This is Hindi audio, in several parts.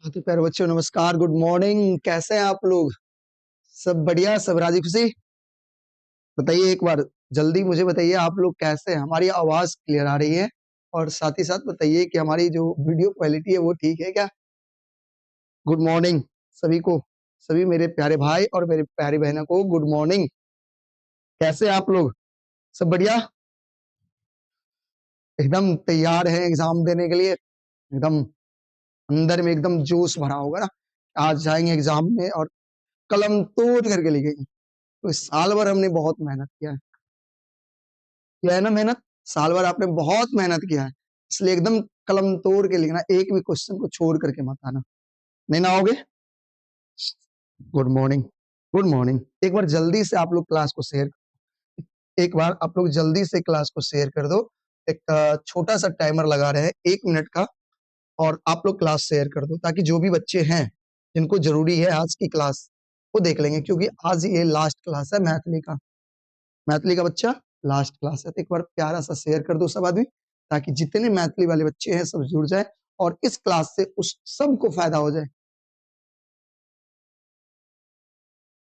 तो प्यारे बच्चों नमस्कार, गुड मॉर्निंग। कैसे हैं आप लोग? सब बढ़िया, सब राजी खुशी? बताइए एक बार जल्दी मुझे बताइए आप लोग कैसे हैं? हमारी आवाज क्लियर आ रही है और साथ ही साथ बताइए कि हमारी जो वीडियो क्वालिटी है वो ठीक है क्या? गुड मॉर्निंग सभी को, सभी मेरे प्यारे भाई और मेरी प्यारी बहनों को गुड मॉर्निंग। कैसे हैं आप लोग? सब बढ़िया, एकदम तैयार हैं एग्जाम देने के लिए? एकदम अंदर में एकदम जोश भरा होगा ना, आज जाएंगे एग्जाम में और कलम तोड़ करके लिखेंगे। तो इस साल भर हमने बहुत मेहनत किया है ना, मेहनत साल भर आपने बहुत मेहनत किया है, इसलिए एकदम कलम तोड़ के लिखना, एक भी क्वेश्चन को छोड़ करके मत आना। नहीं ना आओगे? Good morning, good morning. एक बार जल्दी से आप लोग क्लास को शेयर, एक बार आप लोग जल्दी से क्लास को शेयर कर दो। एक छोटा सा टाइमर लगा रहे हैं 1 मिनट का, और आप लोग क्लास शेयर कर दो ताकि जो भी बच्चे हैं जिनको जरूरी है आज की क्लास वो देख लेंगे, क्योंकि आज ये लास्ट क्लास है मैथिली का बच्चा लास्ट क्लास है। तो एक बार प्यारा सा शेयर कर दो सब आदमी, ताकि जितने मैथिली वाले बच्चे हैं सब जुड़ जाए और इस क्लास से उस सबको फायदा हो जाए।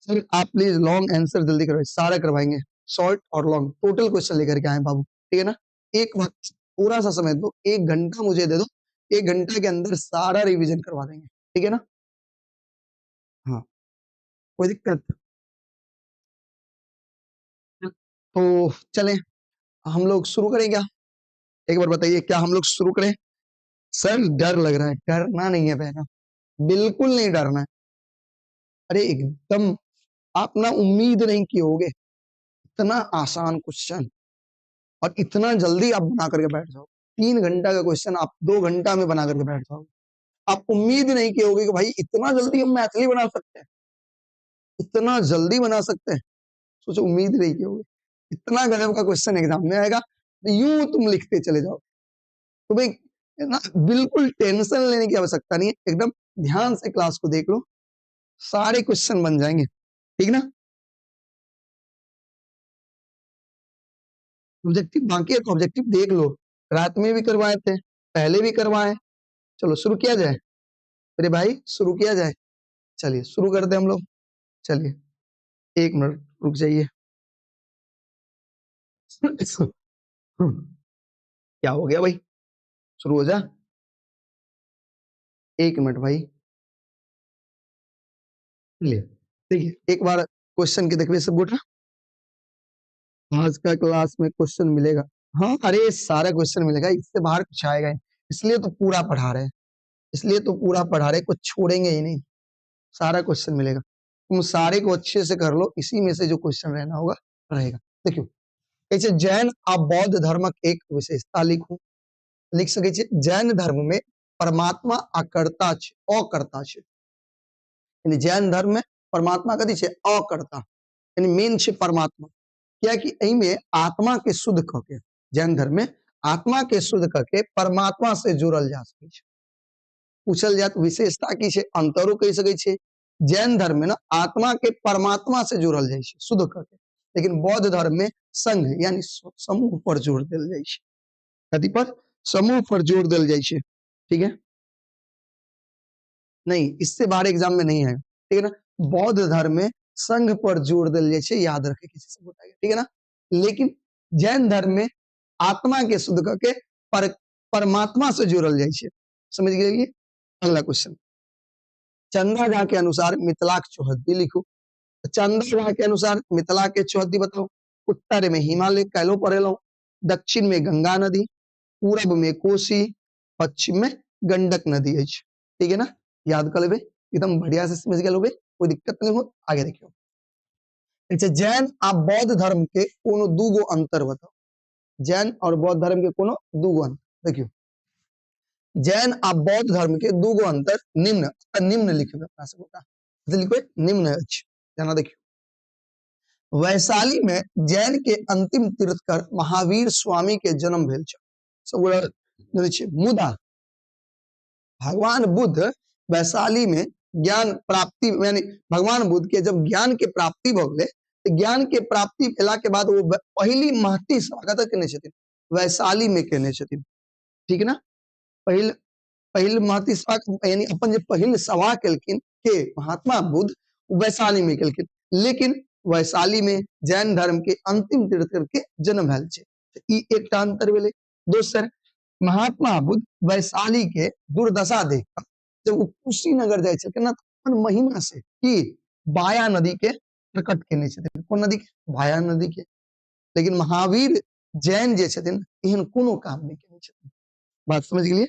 सर आप प्लीज लॉन्ग आंसर जल्दी करवाइए, सारा करवाएंगे, शॉर्ट और लॉन्ग टोटल क्वेश्चन लेकर के आए बाबू, ठीक है ना? एक बार पूरा सा समय दो, 1 घंटा मुझे दे दो, 1 घंटे के अंदर सारा रिवीजन करवा देंगे, ठीक है ना? हाँ, कोई दिक्कत? तो चलें हम लोग शुरू करें क्या? एक बार बताइए क्या हम लोग शुरू करें? सर डर लग रहा है, डरना नहीं है बहना, बिल्कुल नहीं डरना है। अरे एकदम आप ना उम्मीद नहीं किए होगे, इतना आसान क्वेश्चन और इतना जल्दी आप बना करके बैठ जाओ। 3 घंटा का क्वेश्चन आप 2 घंटा में बना करके बैठ जाओ। आप उम्मीद नहीं किए होगे कि भाई इतना जल्दी हम मैथिली बना सकते हैं, इतना जल्दी बना सकते हैं। सोचो, उम्मीद नहीं किए होगे इतना गजब का क्वेश्चन एग्जाम में आएगा, तो यूं तुम लिखते चले जाओ। तो भाई ना, बिल्कुल टेंशन लेने की आवश्यकता नहीं है, एकदम ध्यान से क्लास को देख लो, सारे क्वेश्चन बन जाएंगे, ठीक ना? ऑब्जेक्टिव बाकी है तो ऑब्जेक्टिव देख लो, रात में भी करवाए थे, पहले भी करवाए। चलो शुरू किया जाए मेरे भाई, शुरू किया जाए। चलिए शुरू करते हम लोग। चलिए 1 मिनट रुक जाइए। क्या हो गया भाई? शुरू हो जा, 1 मिनट भाई। चलिए देखिए एक बार क्वेश्चन की देखिए सब बेटा, आज का क्लास में क्वेश्चन मिलेगा। हाँ अरे सारा क्वेश्चन मिलेगा, इससे बाहर कुछ आएगा ही, इसलिए तो पूरा पढ़ा रहे हैं, इसलिए तो पूरा पढ़ा रहे, कुछ छोड़ेंगे ही नहीं, सारा क्वेश्चन मिलेगा। तुम सारे को अच्छे से कर लो, इसी में से जो क्वेश्चन रहना होगा रहेगा। देखियो कैसे जैन आ बौद्ध धर्मक एक विशेषता लिखू, लिख सके छे जैन धर्म में परमात्मा अकर्ता छे, अकर्ता छे। यानी जैन धर्म में परमात्मा कथी छे? अकर्ता, यानी मेन छे परमात्मा। क्या कि एही में आत्मा के शुद्ध करके, जैन धर्म में आत्मा के शुद्ध करके परमात्मा से जुड़ल जा सके छे। पूछल जात विशेषता की छे, अंतरो कही सके छे। जैन धर्म में ना आत्मा के परमात्मा से जुड़ल जाय छे शुद्ध करके, लेकिन बौद्ध धर्म में संघ यानी समूह पर जोर देल जाय छे। कथी पर? समूह पर जोर देल जाय छे, ठीक है? नहीं, इससे बाहर एग्जाम में नहीं है, ठीक है ना? बौद्ध धर्म में संघ पर जोर देल जाय छे, याद रखे किसी से बताएगा, ठीक है ना? लेकिन जैन धर्म में आत्मा के शुद्ध करके परमात्मा से जोड़ल जाय छे। समझ गए? अगला क्वेश्चन, चंदा झा के अनुसार मिथिलाक चौहद्दी लिखो। चंदा झा के अनुसार मिथिला के चौहद्दी बताओ। उत्तर में हिमालय कैलो पड़ेलो, दक्षिण में गंगा नदी, पूरब में कोसी, पश्चिम में गंडक नदी है, ठीक है ना? याद कर लेबे, एकदम बढ़िया से समझ गए लोगे, कोई दिक्कत नहीं हो। आगे देखियो, अच्छा जैन आ बौद्ध धर्म के कोनो दूगो अंतर बताओ। जैन और बौद्ध धर्म के कोनो दूगो अंतर देखियो, जैन आ बौद्ध धर्म के दूगो अंतर निम्न, निम्न लिखियो अपना सब होता, लिखो निम्न अछि। जना देखियो, वैशाली में जैन के अंतिम तीर्थकर महावीर स्वामी के जन्म भेल छ। सब जानै छियै, मुदा भगवान बुद्ध वैशाली में ज्ञान प्राप्ति, यानी भगवान बुद्ध के जब ज्ञान के प्राप्ति भ गेलै, तो ज्ञान के प्राप्ति भेला के बाद वो पहली महती सभा कतऽ केने छथिन? वैशाली में केने छथिन, ठीक है ना? पहले पहिल महती सभा यानी अपन जे पहिल सभा केलखिन के महात्मा बुद्ध वैशाली में केलखिन, लेकिन वैशाली में जैन धर्म के अंतिम तीर्थंकर के जन्म भेल छै। ई एकटा अंतर भेलै। दोसर, महात्मा बुद्ध वैशाली के दुर्दशा देख कऽ जब वो कुशीनगर जाय छलखिन ना, अपन महिमा से की बाया नदी के प्रकट केने छथिन। कोन नदी के? बाया नदी के। लेकिन महावीर जैन जे छथिन एहन कोनो काम नहीं केने छथिन। बात समझ गेलिए?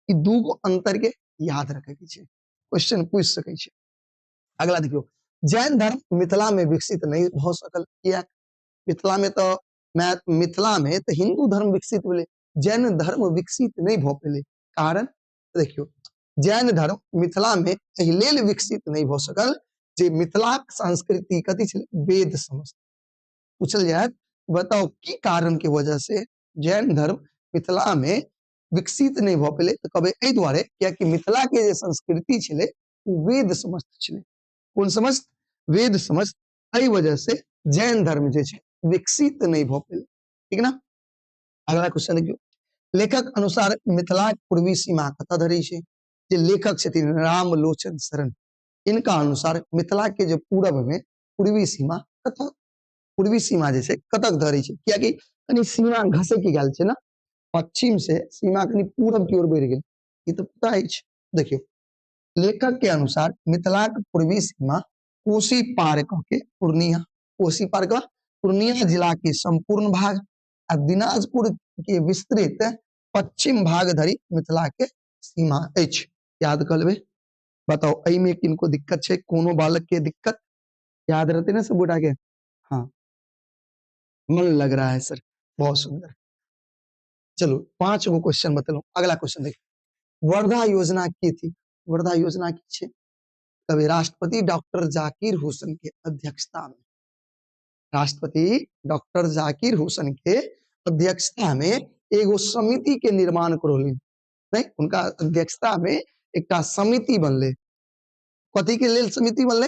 ई दूगो अंतर के याद रखे के छै, क्वेश्चन पूछ सकै छै। अगला देखियो, जैन धर्म मिथिला में विकसित नहीं भ सकल, किया? मिथिला में तो हिंदू धर्म विकसित भेलै, जैन धर्म विकसित नहीं भ पेलै। कारण देखियो, जैन धर्म मिथिला में एहि लेल विकसित नहीं भ सकल जे मिथिलाक संस्कृति कथी छलै? वेद समस्त। पूछल जाय बताओ की कारण के वजह से जैन धर्म मिथिला में विकसित नहीं भ पेलै? तो कहबै एहि दुआरे कियाकि मिथिला के जे संस्कृति छलै वो वेद समस्त छलै। कोन समस्त? वेद समस्त। एहि वजह से जैन धर्म जे छै विकसित नहीं भ पेलै। ठीक ना? अगला क्वेश्चन देखियो, लेखक अनुसार मिथिला पूर्वी सीमा कतऽ धरि छै? जे लेखक छथिन रामलोचन शरण, इनका अनुसार मिथिला के जो पूरब में पूर्वी सीमा कतऽ, पूर्वी सीमा जे छै कतक धरि छै? कियाकि कनी सीमा घसक गेल छै ना, पश्चिम से सीमा कनी पूरब की ओर बढ़ि गेल, ई तो पता अछि। देखियो, लेखक के अनुसार मिथिला के पूर्वी सीमा कोसी पार क के पूर्णिया, कोसी पार क पूर्णिया जिला के संपूर्ण भाग आ दिनाजपुर के विस्तृत पश्चिम भाग धरि मिथिला के सीमा अछि। याद कर लेबै। बताओ एहि में किनको दिक्कत छै? कोनो बालक के दिक्कत? याद रहते ना सब गोटा के? हाँ, मन लग रहा है सर, बहुत सुंदर। चलो 5 गो क्वेश्चन बतेलू। अगला क्वेश्चन देखिए, वर्धा योजना की थी? वर्धा योजना की छे? तभी राष्ट्रपति डॉक्टर जाकिर हुसैन के अध्यक्षता में, राष्ट्रपति डॉक्टर जाकिर हुसैन के अध्यक्षता में एगो समिति के निर्माण करौली। नहीं, उनका अध्यक्षता में एक समिति बनले। कथी के लेल समिति बनले?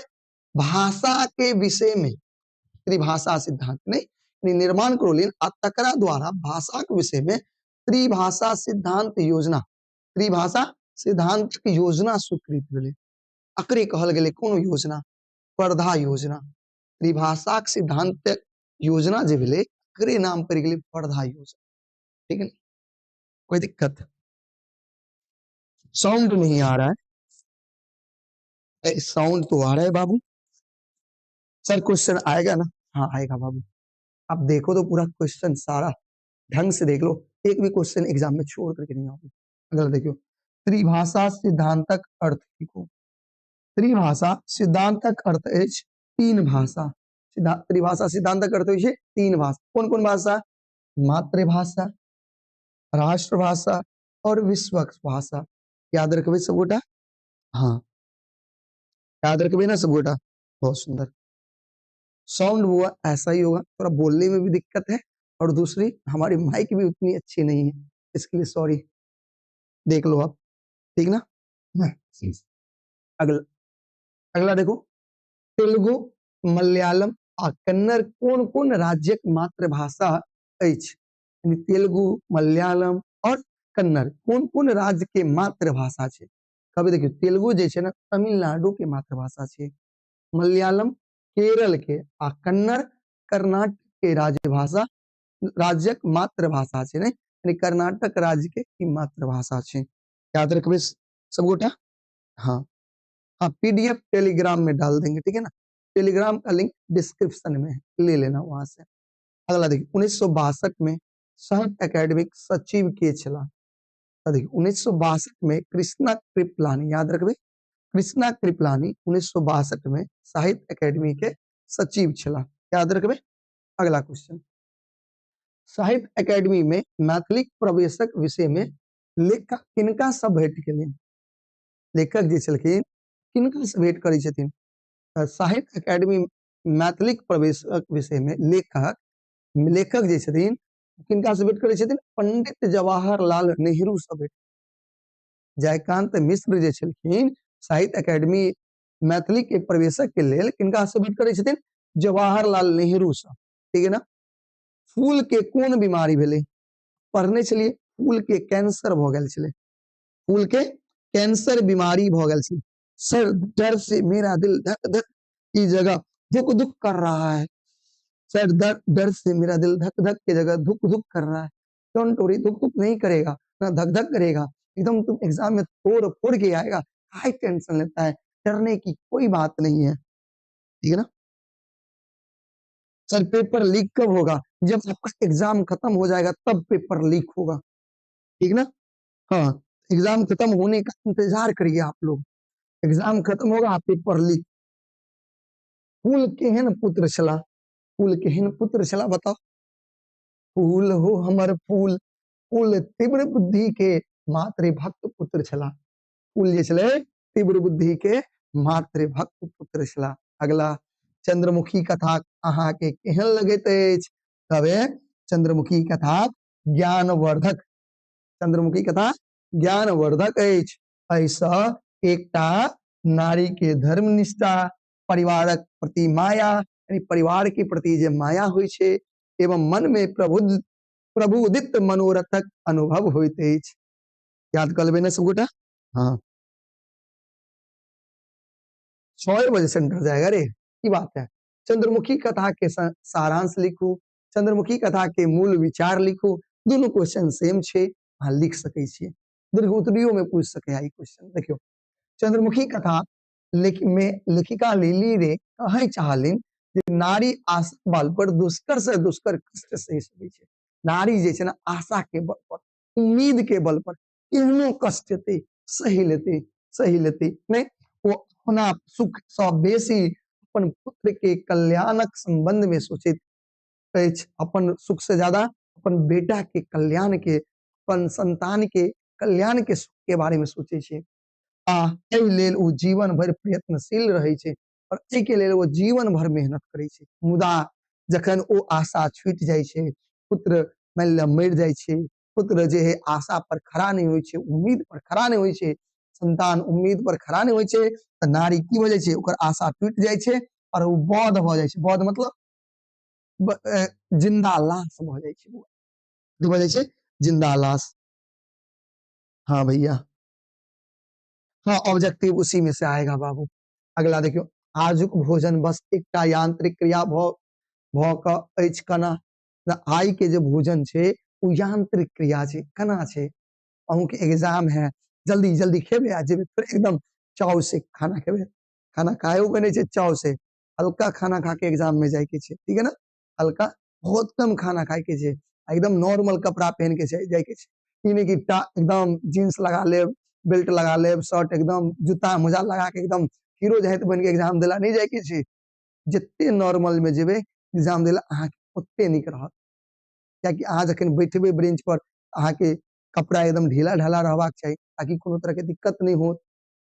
भाषा के विषय में त्रिभाषा सिद्धांत नहीं निर्माण करौलिन आ तकरा द्वारा भाषा के विषय में त्रिभाषा सिद्धांत योजना, त्रिभाषा सिद्धांत की योजना स्वीकृत भेलै। अकरे कहल गेलै कोनो योजना? वर्धा योजना। त्रिभाषा सिद्धांत योजना जे भेलै अकरे नाम पड़ गेलै वर्धा योजना। ठीक है, कोई दिक्कत? साउंड नहीं आ रहा है? साउंड तो आ रहा है बाबू। सर क्वेश्चन आएगा ना? हाँ आएगा बाबू। आप देखो तो पूरा क्वेश्चन सारा ढंग से देख लो, एक भी क्वेश्चन एग्जाम में छोड़ करके नहीं आओगे। अगर देखियो, त्रिभाषा सिद्धांतक अर्थ लिखो। त्रिभाषा सिद्धांतक अर्थ है तीन भाषा। त्रिभाषा सिद्धांतक अर्थ है तीन भाषा। कौन कौन भाषा? मातृभाषा, राष्ट्रभाषा और विश्व भाषा। याद रखबे सब गोटा? हाँ याद रखबे ना सब गोटा? बहुत सुंदर। साउंड हुआ ऐसा ही होगा, थोड़ा बोलने में भी दिक्कत है और दूसरी हमारी माइक भी उतनी अच्छी नहीं है, इसके लिए सॉरी। देख लो आप, ठीक ना? अगला अगला देखो, तेलुगु, मलयालम आ कन्नड़ कौन कौन राज्य मातृभाषा अछि? तेलुगु, मलयालम और कन्नड़ कौन कौन राज्य के मातृभाषा छे? कभी देखियो, तेलुगु जे छे ना तमिलनाडु के मातृभाषा छे, मलयालम केरल के आ कन्नड़ कर्नाटक के राज्य मातृभाषा छे। नहीं, यानी कर्नाटक राज्य के मातृभाषा छे। याद रखबे सब गोटा? हाँ हाँ, पीडीएफ टेलीग्राम में डाल देंगे, ठीक है ना? टेलीग्राम का लिंक डिस्क्रिप्शन में ले लेना वहां से। अगला देखिए, 1962 में साहित्य अकादमिक सचिव के छला? देखिए 1962 में कृष्णा कृपलानी, याद रखबे कृष्णा कृपलानी 1962 में साहित्य अकादमी के सचिव छला। याद रखबे। अगला क्वेश्चन, साहित्य अकादमी में मैथिली प्रवेशक विषय में लेखक किनका से भेंट केलिन? लेखक जे छलखिन किनका से भेंट करै छथिन? साहित्य अकादमी मैथिली प्रवेशक विषय में लेखक जे छथिन किनका से भेंट करै छथिन? पंडित जवाहरलाल नेहरू से भेंट। जयकांत मिश्र जे छलखिन साहित्य अकादमी मैथिली के प्रवेशक के लेल किनका से भेंट करै छथिन? जवाहरलाल नेहरू से। ठीक है ना? फूल के कौन बीमारी भेलै? पढ़ने चलिए, फूल के कैंसर भ गेल छलै। फूल के कैंसर बीमारी भ गेल छी, सर डर से मेरा दिल धक धक की जगह धुक धुक कर रहा है, सर डर से मेरा दिल धक धक की जगह धुक धुक कर रहा है। डोंट वरी, धुक धुक नहीं करेगा, ना धक धक करेगा, एकदम तुम एग्जाम में तोड़ फोड़ के आएगा। हाई टेंशन लेता है, डरने की कोई बात नहीं है, ठीक है ना। सर पेपर लीक कब होगा? जब आपका एग्जाम खत्म हो जाएगा तब पेपर लीक होगा, ठीक ना। हाँ, एग्जाम खत्म होने का इंतजार करिए आप लोग, एग्जाम खत्म होगा पेपर लीक। फूल केहन पुत्र छला, फूल केहन पुत्र छला बताओ। फूल हो हमर फूल, फूल तीव्र बुद्धि के मातृभक्त पुत्र छला। फूल जे छले तीव्र बुद्धि के मातृभक्त पुत्र छला। अगला, चंद्रमुखी कथा अहाँ के केहन लगैत अछि? तबे चंद्रमुखी कथा ज्ञानवर्धक, चंद्रमुखी कथा ज्ञानवर्धक अछि। ऐसा एकटा नारी के धर्मनिष्ठा, परिवारक प्रति माया, यानी परिवार के प्रति जे माया होइ छै, एवं मन में प्रबुदित मनोरथक अनुभव होइत अछि। याद कर लेबै ने सब गोटा। हाँ, 6 बजे सेंटर जाएगा रे, की बात है। चंद्रमुखी कथा के सारांश लिखू, चंद्रमुखी कथा के मूल विचार लिखू, दोनों क्वेश्चन सेम छे, अहाँ लिख सकै छियै, दीर्घ उत्तरीयो में पूछ सके आई क्वेश्चन। देखियो, चंद्रमुखी कथा में लेखिका लिली रे कहे चाहलिन जे नारी आशा बल पर दुष्कर से दुष्कर कष्ट सही सकै छै। नारी जे छै ना, आशा के बल पर, उम्मीद के बल पर केहनो कष्ट हेतै सही लेतै नहीं, वो अपना सुख से बेसी अपन पुत्र के कल्याणक संबंध में सोचैत अछि, अपन सुख से ज्यादा अपन बेटा के कल्याण के, अपन संतान के कल्याण के सुख के बारे में सोचे छै। एहि लेल ओ जीवन भर प्रयत्नशील रहे छै और एहि के लेल वो जीवन भर मेहनत करे छै। मुदा जखन ओ आशा छूट जाय छै, पुत्र मान लिया मर जाय छै, पुत्र जे है आशा पर खड़ा नहीं होय छै, उम्मीद पर खड़ा नहीं होय छै, संतान उम्मीद पर खड़ा नहीं होय छै, त नारी की भ जाय छै, ओकर आशा टूट जाय छै और वो बौध भ जाय छै। बौध मतलब जिंदा लाश भ जाय छै, की भ जाय छै, जिंदा लाश। हाँ भैया, हाँ ऑब्जेक्टिव उसी में से आएगा बाबू। अगला देखियो, आजुक भोजन बस एकटा यांत्रिक क्रिया भ क अछि कना। आई के जो भोजन छे वो यांत्रिक क्रिया छे, कना छे। अहूँ के एग्जाम है, जल्दी जल्दी खेबे आ जेबे, फिर एकदम चाव से खाना खेबे, खाना खाए के नहीं छे चाव से, हल्का खाना खा के एग्जाम में जाए के छे, ठीक है ना। हल्का, बहुत कम खाना खाए के छे, एकदम नॉर्मल कपड़ा पहन के जाए के छे, ई नहीं कि एकदम जीन्स लगा ले, बेल्ट लगा ले, शर्ट एकदम जूता मोजा लगा के एकदम हीरो जहित बन के एग्जाम देला नहीं जाए के छे। जिते नॉर्मल में जेबे एग्जाम देला, अहाँ के ओते निक रहत। कियाकि अहाँ जखन बैठबे बेंच पर, अहाँ के कपड़ा एकदम ढीला ढाला रहबाक चाहिए, ताकि कोनो तरह के दिक्कत नहीं हो,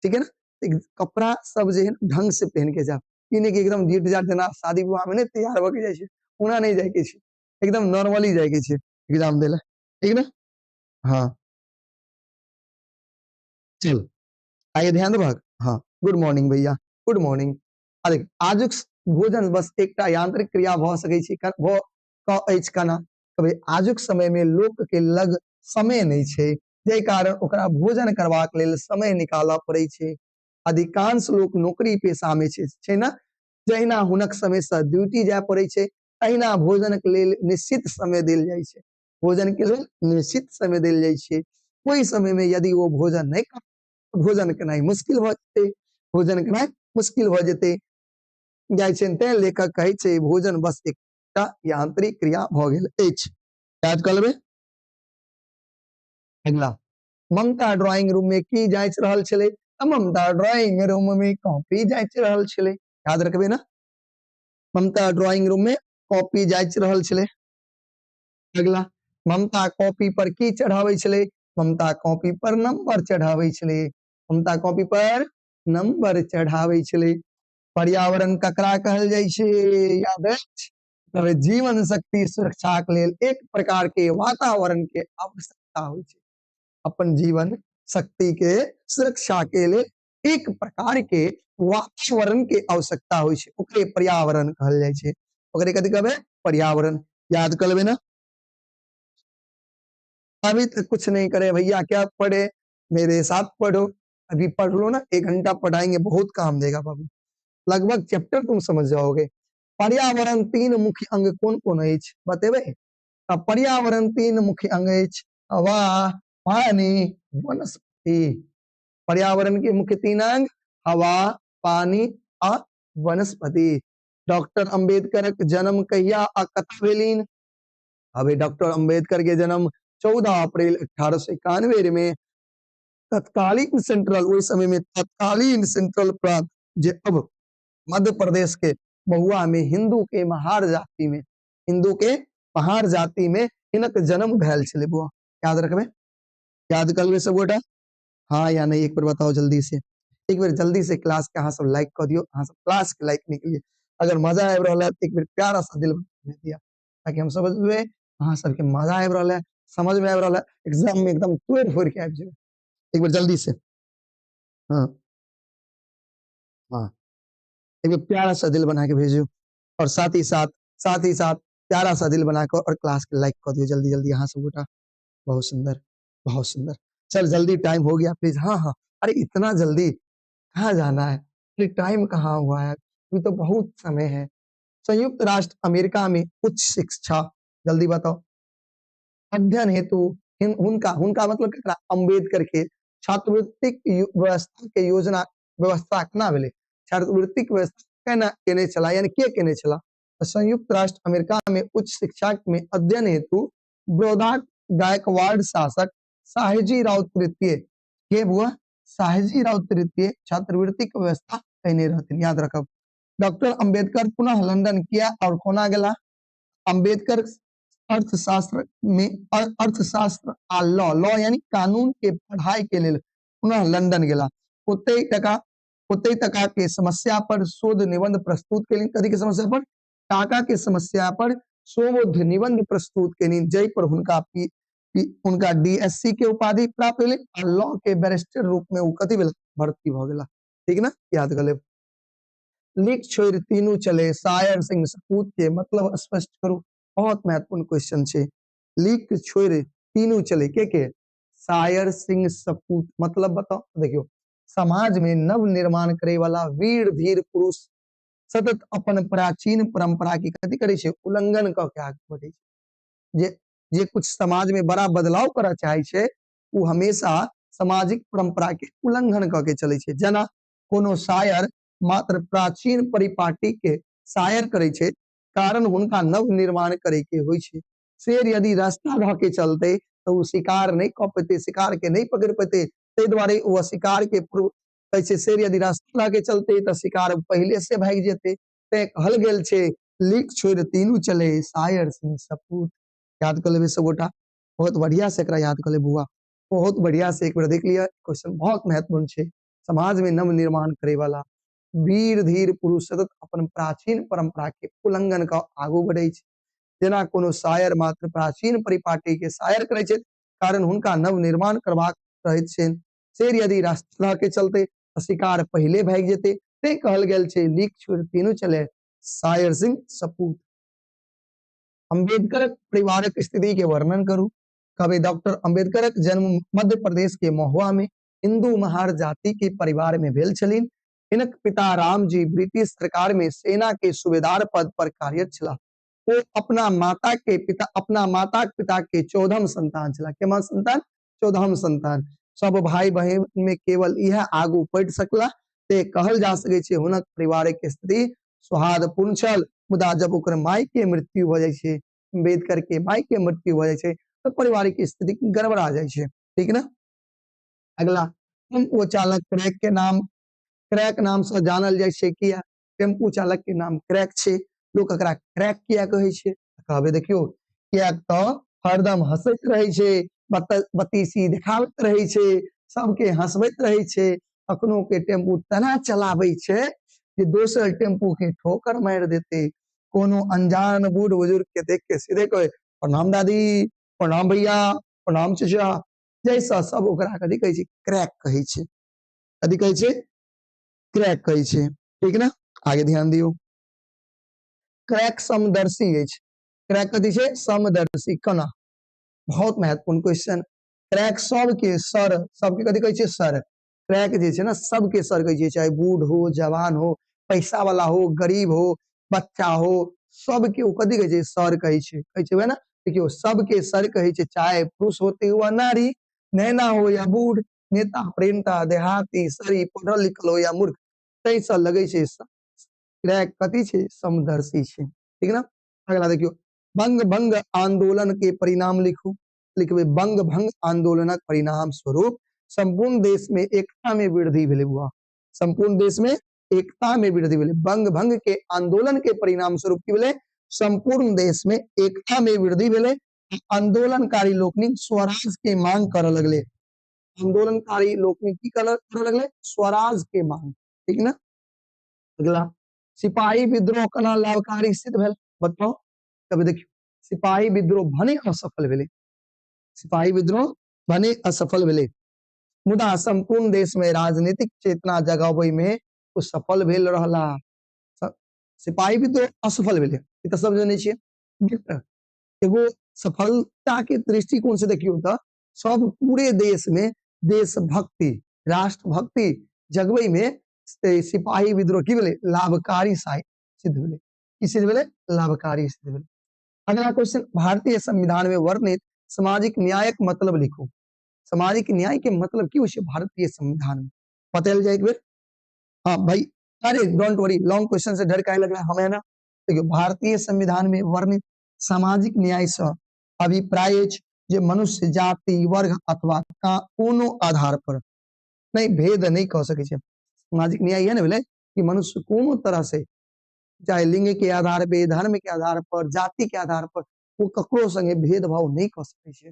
ठीक है ना। कपड़ा सब जे है ढंग से पहन के जाओ, ई नहीं कि एकदम जीट जाट जना शादी विवाह में नहीं तैयार होके जाए छे, उना नहीं जाए के छे, एकदम नॉर्मली जाए के छे एग्जाम देला, ठीक ना। हाँ, चल आगे ध्यान देबहक। हाँ, गुड मॉर्निंग भैया, गुड मॉर्निंग। अरे आजुक भोजन बस एकटा यांत्रिक क्रिया भ सकै छै, भ क अछि कना। तबे आजुक समय में लोक के लग समय नहीं छै, जे कारण ओकरा भोजन करबाक लेल समय निकालऽ पड़ै छै। अधिकांश लोक नौकरी पेशा में छै ना, जहिना हुनक समय से ड्यूटी जाय पड़ै छै, तहिना भोजन के लेल निश्चित समय देल जाय छै, भोजन के लेल निश्चित समय देल जाय छै। कोई समय में यदि वो भोजन नहीं कर, भोजन केनाई मुश्किल भ जेतै, भोजन केनाई मुश्किल भ जेतै। जाय छै तें लेखक कहै छै भोजन बस एकटा यांत्रिक क्रिया भ गेल अछि। याद क लेबै। अगला, ममता ड्राइंग रूम में की जांच रहल छलै? ममता ड्राइंग रूम में कॉपी जांच रहल छलै, याद रखबे ना। ममता ड्राइंग रूम में कॉपी जांच रहल छलै। अगला, ममता कॉपी पर की चढ़ाबै छलै? ममता कॉपी पर नंबर चढ़ाबै छलै, ममता कॉपी पर नंबर चढ़ाबै छलै। पर्यावरण ककरा कहल जाइ छै? याद अछि? तबे जीवन शक्ति सुरक्षा के लेल एक प्रकार के वातावरण के आवश्यकता होइ छै। अपन जीवन शक्ति के सुरक्षा के लिए एक प्रकार के वातावरण के आवश्यकता होइ छै, ओकरे पर्यावरण कहल जाइ छै। ओकरे कथि कहबै? पर्यावरण। याद कर लेबै ना। अभी तक कुछ नहीं करे भैया, क्या पढ़े? मेरे साथ पढ़ो। अभी पढ़ लो ना, 1 घंटा पढ़ाएंगे बहुत काम देगा बाबू, लगभग चैप्टर तुम समझ जाओगे। पर्यावरण 3 मुख्य अंग कौन-कौन अछि बतेबै? पर्यावरण 3 मुख्य अंग अछि, हवा, पानी, वनस्पति। पर्यावरण के मुख्य 3 अंग हवा, पानी आ वनस्पति। डॉक्टर अंबेडकरक जन्म कहिया आ कतऽ भेलनि? अबे डॉक्टर अंबेडकर के जन्म 14 अप्रैल 1891 में तत्कालीन सेंट्रल, उस समय में तत्कालीन सेंट्रल प्रांत जे अब मध्य प्रदेश के महुआ में हिंदू के महार जाति में, हिंदू के महार जाति में इनक जन्म भेल छले बुआ। याद रखबे, याद कर लेबे सब गोटा, हाँ या नहीं एक बार बताओ जल्दी से, एक बार जल्दी से क्लास के अहाँ सब लाइक कर दियो, अहाँ सब क्लास के लाइक नहीं करिए। अगर मजा आबि रहल है तो एक बार प्यारा सा दिल बना दिया ताकि हम समझबे अहाँ सबके मजा आबि रहल है, समझ में आबि रहल है, एग्जाम में एकदम तोड़ फोड़ के आबि जेबे। एक बार जल्दी से, हाँ हाँ, एक बार प्यारा सा दिल बना के भेजो, और साथ ही साथ प्यारा सा दिल बनाकर और क्लास के लाइक कर दियो जल्दी जल्दी यहाँ सब बेटा। बहुत सुंदर, बहुत सुंदर। चल जल्दी टाइम हो गया प्लीज। हाँ हाँ, अरे इतना जल्दी कहाँ जाना है, अरे टाइम कहाँ हुआ है, अभी तो बहुत समय है। संयुक्त राष्ट्र अमेरिका में उच्च शिक्षा, जल्दी बताओ, अध्ययन हेतु उनका उनका मतलब केकरा? अंबेडकर के छात्रवृत्ति व्यवस्था के योजना व्यवस्था केना भेलै? छात्रवृत्ति व्यवस्था केना केने चला, यानी के केने चला? तो संयुक्त राष्ट्र अमेरिका में उच्च शिक्षा में अध्ययन हेतु बड़ौदा गायकवाड़ शासक साहजी राउत तृतीय के बुआ साहजी राउत तृतीय छात्रवृत्ति के व्यवस्था कैने रहथिन, याद रखब। डॉक्टर अंबेडकर पुनः लंदन किया और कोना गेला? अंबेडकर अर्थशास्त्र में अर्थशास्त्र आ लॉ लॉ यानी कानून के पढ़ाई के लिए पुनः लंदन गेला। ओतई टका के समस्या पर शोध निबंध प्रस्तुत केलिन। कथी के समस्या पर? टाका के समस्या पर शोध निबंध प्रस्तुत केलिन, जय पर उनका डीएससी के उपाधि प्राप्त भेलै और लॉ के बैरिस्टर रूप में उ कथी भेला? भर्ती भ गेला। ठीक ना, याद कर लेब। लिख छोड़ तीनू चले शायर सिंह सपूत के मतलब स्पष्ट करू। बहुत महत्वपूर्ण क्वेश्चन छे। लिख छोड़ तीनू चले के? शायर सिंह सपूत मतलब बताओ। देखियो, समाज में नव निर्माण करे वाला वीर धीर पुरुष सतत अपन प्राचीन परंपरा की कथी करे छे? उल्लंघन क के आगे बढ़े छे। जे कुछ समाज में बड़ा बदलाव करा चाहे छे, वो हमेशा सामाजिक परंपरा के उल्लंघन क के चले छे। जना कोनो शायर मात्र प्राचीन परिपाटी के शायर करे छे, कारण उनका नव निर्माण करे के होय छे। शेर यदि रास्ता ध के चलते तो वो शिकार नहीं क पेते, शिकार के नहीं पकड़ पेते, ते द्वारे वो शिकार के कैसे शेर यदि रास्ता ध के चलते तो शिकार पहले से भाग जेते। ते कहल गेल छे लिख छोड़ तीनू चले शायर सिंह सपूत। याद कर लेबे सब गोटा, बहुत बढ़िया से एकरा याद कर ले बुआ, बहुत बढ़िया से एक बार देख लिया। क्वेश्चन बहुत महत्वपूर्ण छे। समाज में नव निर्माण करे वाला वीर धीर पुरुष सतत अपन प्राचीन परंपरा के उल्लंघन का आगू बढ़े छे। जेना कोनो शायर मात्र प्राचीन परिपाटी के शायर करे छे, कारण हुनका नव निर्माण करबाक रहैत छेन। शेर यदि रास्ता के चलते तो शिकार पहले भाग जेते, ते कहल गेल छे लिख छोड़ तीनू चले शायर सिंह सपूत। अंबेडकर परिवारक स्थिति के वर्णन करू। कवि डॉक्टर अंबेडकर जन्म मध्य प्रदेश के महुआ में हिंदू महार जाति के परिवार में भेल छलिन। इनक पिता राम जी ब्रिटिश सरकार में सेना के सूबेदार पद पर कार्यरत छला। वो अपना माता के पिता के 14म संतान छला। केमा संतान? 14म संतान। सब भाई बहन में केवल यह आगू बढ़ सकला, ते कहल जा सके छे हुनक परिवार के स्थिति सौहार्दपूर्ण छल। मुदा जब ओकर माई के मृत्यु हो जाए छे, अंबेडकर के माई के मृत्यु हो जाए छे, तो पारिवारिक स्थिति गड़बड़ा जाए छे। ठीक ना। अगला, टेम्पो चालक क्रैक नाम से जानल जाए छे। किया? टेम्पो चालक के नाम क्रैक छे। लोग एकरा क्रैक किया कहे छे? कहबे देखियो, किया तो हरदम हंसत रहे छे, बतीसी दिखावत रहे छे, सबके हंसबैत रहे छे। अखनो के टेम्पो तना चलावे छे कि दोसर टेम्पो के ठोकर मार देते। कोनो अनजान बूढ़ बुजुर्ग के देख के सीधे कहे प्रणाम दादी, प्रणाम भैया, प्रणाम चचा, जैसा सब ओकरा कथी कहे छे? क्रैक कहे छे। कथी कहे छे? क्रैक कहे छे। ठीक ना, आगे ध्यान दियो। क्रैक समदर्शी अछि। क्रैक कथी छे? समदर्शी। कना, बहुत महत्वपूर्ण क्वेश्चन। क्रैक सब के सर, सबके कथी कहे छे? सर। ट्रैक जे छै ना सबके सर कहै छै, चाहे बूढ़ हो, जवान हो, पैसा वाला हो, गरीब हो, बच्चा हो, सबके ओ कथी कहै छै सर कहै छै वह ना। देखियो सबके सर कहै छै, चाहे पुरुष होते हुआ नारी, नैना हो या बूढ़, नेता प्रेमता देहाती, सरी पढ़ल लिखल हो या मूर्ख, तै से लगे छै ट्रैक कथी छै समदर्शी छै, ठीक ना। अगला देखियो बंग भंग आंदोलन के परिणाम लिखू। लिखबे बंग भंग आंदोलनक परिणाम स्वरूप संपूर्ण देश में एकता में वृद्धि भेले बुआ, संपूर्ण देश में एकता में वृद्धि भेले। बंग भंग के आंदोलन के परिणाम स्वरूप की भेले, संपूर्ण देश में एकता में वृद्धि भेले। आंदोलनकारी लोकनि स्वराज के मांग कर लगले, आंदोलनकारी लोकनि की कर लगले, स्वराज के मांग, ठीक ना। अगला सिपाही विद्रोह कना लाभकारी सिद्ध भेल, बताओ। तब देखियो सिपाही विद्रोह भने असफल भेले, सिपाही विद्रोह भने असफल भेले, मुदा संपूर्ण देश में राजनीतिक चेतना जगावे में वो सफल भेल रहला। सिपाही विद्रोह असफल भेले, ई त सब जानै छियै। एगो सफलता के दृष्टिकोण से देखियो त सब पूरे देश में देशभक्ति राष्ट्रभक्ति जगवे में सिपाही विद्रोह की भेले लाभकारी सिद्ध भेले, की सिद्ध भेले लाभकारी सिद्ध भेले। अगला क्वेश्चन, भारतीय संविधान में वर्णित सामाजिक न्यायक मतलब लिखो। सामाजिक न्याय के मतलब की होय छै भारतीय संविधान में, बतायल जाए एक बेर। हाँ भाई, अरे डोंट वरी, लॉन्ग क्वेश्चन से डर काहे लग रहा है हमें ना। देखियो भारतीय संविधान में वर्णित सामाजिक न्याय से अभिप्राय अछि जे मनुष्य जाति वर्ग अथवा कोनो आधार पर नहीं भेद नहीं कह सके छै। सामाजिक न्याय है ना भेले कि मनुष्य कोनो तरह से, चाहे लिंग के आधार पे, धर्म के आधार पर, जाति के आधार पर वो ककरो संगे भेदभाव नहीं कर सके छै।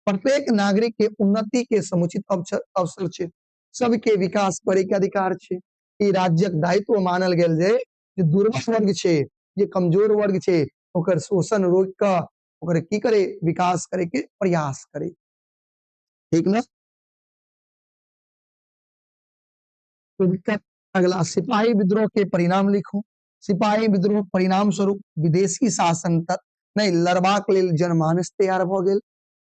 प्रत्येक नागरिक के उन्नति के समुचित अवसर छै, सबके विकास करे के अधिकार छै। ई राज्यक दायित्व मानल गेल जे दुर्बल वर्ग छै, जे कमजोर वर्ग छै, ओकर शोषण रोक क ओकर की करे विकास करे के प्रयास करे, ठीक ना। तो दिक्कत अगला सिपाही विद्रोह के परिणाम लिखो। सिपाही विद्रोह परिणाम स्वरूप विदेशी शासन तक नहीं लड़बाक लेल जनमानस तैयार भ गेल,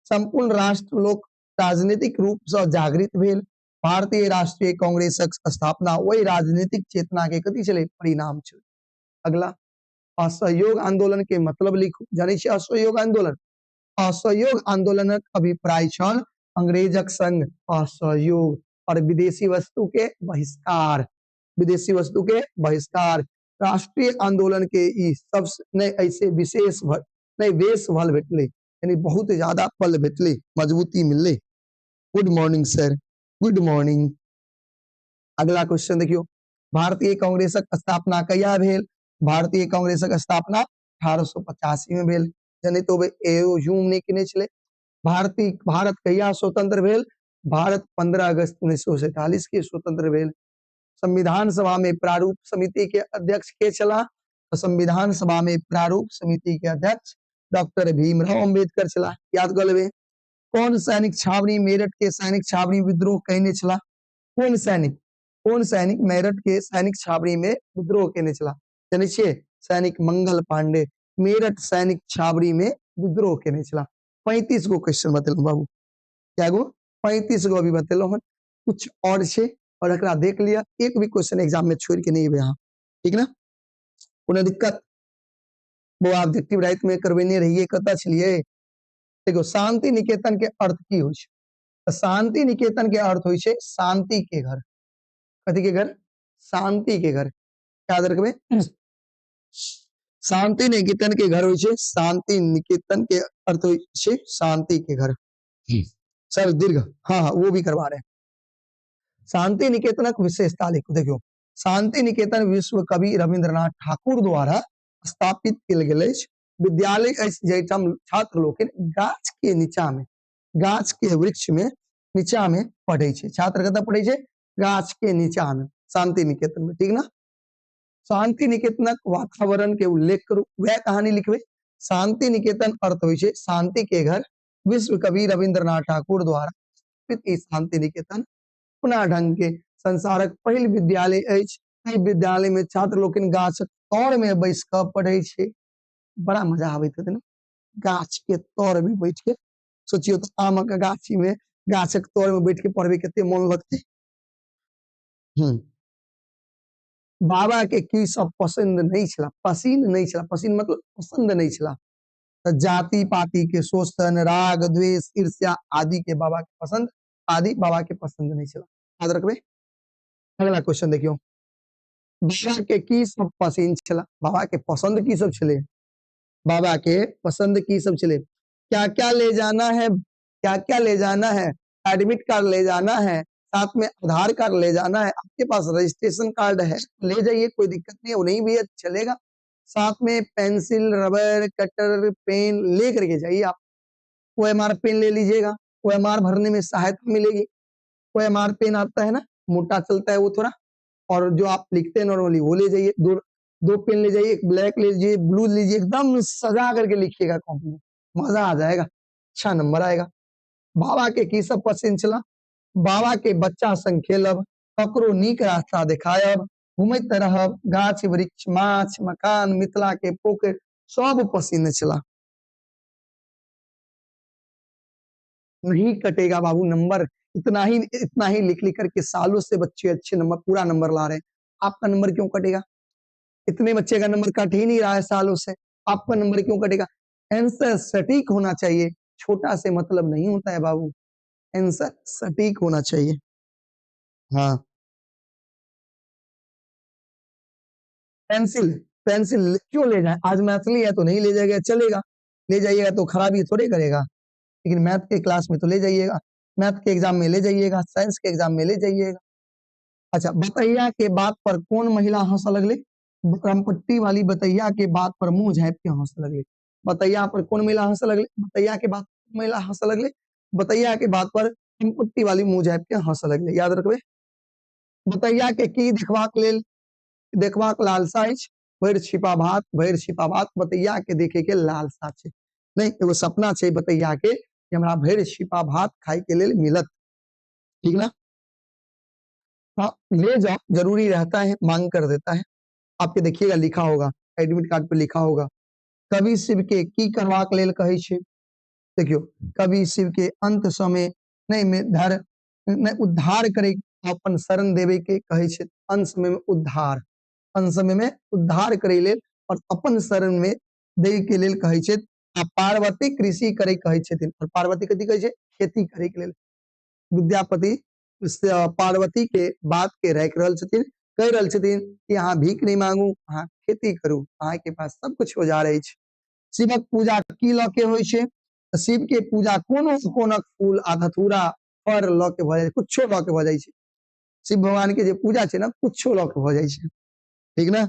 संपूर्ण राष्ट्र लोक राजनीतिक रूप से जागृत भेल। भारतीय राष्ट्रीय कांग्रेसक स्थापना वही राजनीतिक चेतना के कथी छले परिणाम छल। अगला असहयोग आंदोलन के मतलब लिखू। जाने छियै असहयोग आंदोलन, असहयोग आंदोलनक अभिप्राय छल अंग्रेजक संग असहयोग और विदेशी वस्तु के बहिष्कार, विदेशी वस्तु के बहिष्कार। राष्ट्रीय आंदोलन के ई सब नहीं ऐसे विशेष नहीं बेस भल भेटले, यानी बहुत ज्यादा पल भेटले, मजबूती मिलले। Good morning sir, good morning. अगला क्वेश्चन देखियो, भारतीय कांग्रेसक स्थापना कहिया भेल। भारतीय कांग्रेसक स्थापना 1885 में भेल, यानी तो एओ ह्यूम ने केने छले। भारत कहिया स्वतंत्र भेल, भारत 15 अगस्त 1947 के स्वतंत्र भेल। संविधान सभा में प्रारूप समिति के अध्यक्ष के छला, तो संविधान सभा में प्रारूप समिति के अध्यक्ष डॉक्टर भीमराव अंबेडकर छला, याद कर लेबे। कौन सैनिक छावनी मेरठ के सैनिक छावनी विद्रोह कहने छला, कौन सैनिक मेरठ के सैनिक छावनी में विद्रोह कहने छला, जाने छियै सैनिक मंगल पांडे मेरठ सैनिक छावनी में विद्रोह कहने छला। 35 गो क्वेश्चन बतेलू बाबू, क्या गो 35 गो अभी बतेलो हन, कुछ और छे और एकरा देख लिया, एक भी क्वेश्चन एग्जाम में छोड़ के नहीं है यहाँ, ठीक ना। कोनो दिक्कत वो ऑब्जेक्टिव राइट में करवेने रहिए, कता छलिए। देखो शांति निकेतन के अर्थ की होय छै, तो शांति निकेतन के अर्थ होय छै शांति के घर, कथी के घर, शांति के घर, याद रखबे। शांति निकेतन के घर होय छै, शांति निकेतन के अर्थ होय छै शांति के घर। सर दीर्घ, हाँ हाँ वो भी करवा रहे हैं। शांति निकेतनक विशेषता लिखो। देखियो शांति निकेतन विश्व कवि रविंद्रनाथ ठाकुर द्वारा स्थापित किया गेल अछि। विद्यालय जैठाम छात्र लोग गाछ के नीचा में, गाछ के वृक्ष में नीचा में पढ़े छे, छात्र कत पढ़े छे गाछ के नीचा में, शांति निकेतन में, ठीक ना। शांति निकेतनक वातावरण के उल्लेख करू, वह कहानी लिखबे। शांति निकेतन अर्थ होय छे शांति के घर, विश्व कवि रविंद्रनाथ ठाकुर द्वारा स्थापित शांति निकेतन अपना ढंग के संसारक पहिल विद्यालय अछि। विद्यालय में छात्र लोग गाछ तौर में बैस क पढ़े छे, बड़ा मजा आवे थे ना, गाछ के तौर में बैठ के। सोचियो तो आम के गाछी में गाछक तौर में बैठ के पढ़बे कते मन लगते, हम्म बाबा के की सब पसंद नहीं छला, पसीन नहीं छला, पसीन मतलब पसंद नहीं छला। तो जाति पाति के शोषण, राग द्वेष ईर्ष्या आदि के बाबा के पसंद, आदि बाबा के पसंद नहीं छला। याद रखबे। अगला क्वेश्चन देखियो, बाबा के की सब पसंद छला, बाबा के पसंद की सब छले, बाबा के पसंद की सब चले, क्या क्या ले जाना है, क्या क्या ले जाना है, एडमिट कार्ड ले जाना है, साथ में आधार कार्ड ले जाना है, आपके पास रजिस्ट्रेशन कार्ड है ले जाइए, कोई दिक्कत नहीं है, वो नहीं भी है चलेगा, साथ में पेंसिल रबर कटर पेन ले करके जाइए आप। OMR पेन ले लीजिएगा, OMR भरने में सहायता मिलेगी। OMR पेन आता है ना, मोटा चलता है वो थोड़ा, और जो आप लिखते हैं नॉर्मली वो ले जाइए, दो दो पेन ले जाइए, एक ब्लैक ले लीजिए, ब्लू लीजिए, एकदम सजा करके लिखिएगा कॉपी में, मजा आ जाएगा, अच्छा नंबर आएगा। बाबा के की सब पसंद छला, बाबा के बच्चा संग खेलब, ककरो नीक रास्ता देखायब, घूमैत रहब, गाछ वृक्ष माछ मकान मिथिला के पोखरि सब पसंद छला। नहीं कटेगा बाबू नंबर, इतना ही लिख लिख करके सालों से बच्चे अच्छे नंबर पूरा नंबर ला रहे हैं, आपका नंबर क्यों कटेगा? इतने बच्चे का नंबर कट ही नहीं रहा है सालों से, आपका नंबर क्यों कटेगा? आंसर सटीक होना चाहिए, छोटा से मतलब नहीं होता है बाबू, आंसर सटीक होना चाहिए। हाँ पेंसिल, पेंसिल क्यों ले जाए, आज मैथली है तो नहीं ले जाएगा चलेगा, ले जाइएगा तो खराबी थोड़े करेगा, लेकिन मैथ के क्लास में तो ले जाइएगा, मैथ के एग्जाम में ले जाइएगा, साइंस के एग्जाम में ले जाइएगा। अच्छा बतैया के बात पर कौन महिला हंस लगले, रामपट्टी वाली बतैया के बात पर मुंह झाँप के हंस लगले, बतैया पर कौन महिला हंस लगले, बतैया के बात महिला हंस लगले, बतैया के बात पर रामपट्टी वाली मुंह झाँप के हंस लगले, याद रखबे। बतैया के की देखबाक लेल, देखबाक लालसा अछि, भरि छिपा भात, भरि छिपा भात, बतैया के देखे के लालसा छै, नहीं एगो सपना छै बतैया के कि हमरा भरि छिपा भात खाए के लेल मिलत, ठीक ना। हाँ ले जाओ, जरूरी रहता है, मांग कर देता है। आपके देखिएगा लिखा होगा, एडमिट कार्ड पे लिखा होगा, कवि शिव के की करवाक लेल कहै छै, देखियो कवि शिव के अंत समय नहीं में धर नहीं उद्धार करे, अपन शरण देवे के कहै छै, अंत समय में उद्धार, अंत समय में उद्धार करे लेल और अपन शरण में दे के लेल कहै छै, आ पार्वती कृषि करे कहै छथिन, और पार्वती कथी कहै छै, खेती करे के लेल। विद्यापति पार्वती के बात के राख रहल छथिन, कह रहल छथिन कि अहाँ भीख नहीं मांगू, अहाँ खेती करू, अहाँ के पास सब कुछ हो जा रही है। शिवक पूजा की ल के होइ छै, तऽ शिव के पूजा कोनो कोनक फूल आ धतूरा फल ल के भ जाय, कुछो ल के भ जाय छै, शिव भगवान के जे पूजा छै ना कुछो ल के भ जाय छै, ठीक ना।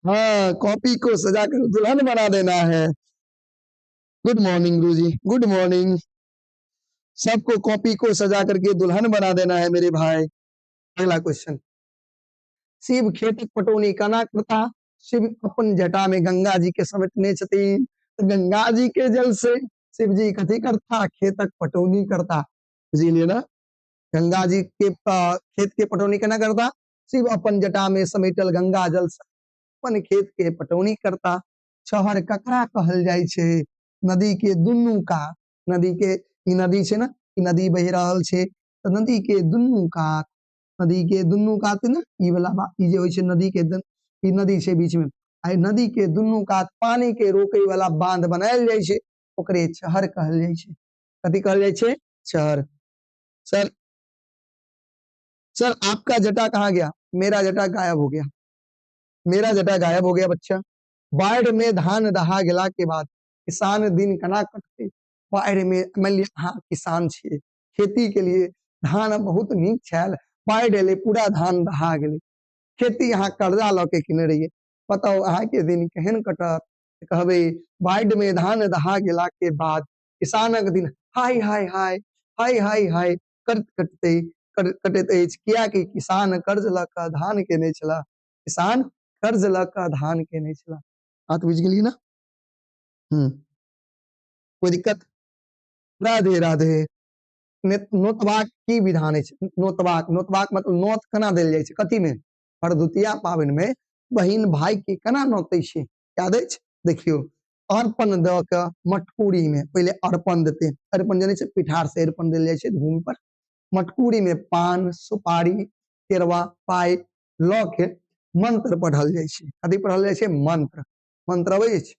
हाँ कॉपी को सजा कर दुल्हन बना देना है। गुड मॉर्निंग गुरुजी, गुड मॉर्निंग, सबको कॉपी को सजा करके दुल्हन बना देना है मेरे भाई। अगला क्वेश्चन, शिव खेतक पटौनी केना करता, शिव अपन जटा में गंगा जी के समेटने छथिन, तो गंगा जी के जल से शिव जी कथी करता, खेतक पटौनी करता, बुझलिए ना। गंगा जी के खेत के पटौनी केना करता, शिव अपन जटा में समेटल गंगा जल से अपन खेत के पटौनी करता। छहर ककरा कहल जाय छै, नदी के दुनू कात, नदी के ई नदी छै ना, ई नदी बह रहल छै, तो नदी के दुनू कात, नदी के दुनू कात ना ई वाला ई जे होय छै नदी के ई नदी छै बीच में, आ नदी के दुनू कात पानी के रोके वाला बांध बनायल जाय छै, ओकरे छहर कहल जाय छै, कथी कहल जाय छै, छहर। सर सर आपका जटा कहाँ गया, मेरा जटा गायब हो गया, मेरा जटा गायब हो गया बच्चा। बाढ़ में धान दहा गेला के बाद किसान दिन केना कटते, बाढ़ में मान लिया अहाँ किसान छियै, खेती के लिए धान बहुत नीक छल, बाढ़ एले पूरा धान दहा गेलै, खेती अहाँ कर्जा ल के किने रहिए, बताओ अहाँ के दिन केहन कटत, कहबे बाढ़ में धान दहा गेला के बाद किसानक दिन हाय हाय हाय हाय हाय हाय करत कटते कटैत अछि, कियाकि किसान कर्ज ल के धान केने छला, किसान कर्ज ल के धान केने छला। बात बुझ गेलिए ना। कोई दिक्कत, राधे राधे। नोतबाक की विधान अछि, नोतबाक, नोतबाक मतलब नोत केना देल जाय छै, कथी में, भरदुतिया पाबनि में बहिन भाई के केना नोतै छै, याद अछि, देखियो अर्पण द के मटकुरी में पहले अर्पण देते, अर्पण जाने छै पिठार से अर्पण देल जाय छै भूमि पर, मटकुरी में पान सुपारी केरवा पाई ल के मंत्र पढ़ल जाय छै। कथी पढ़ल जाय छै? मंत्र। मंत्र अबै छै?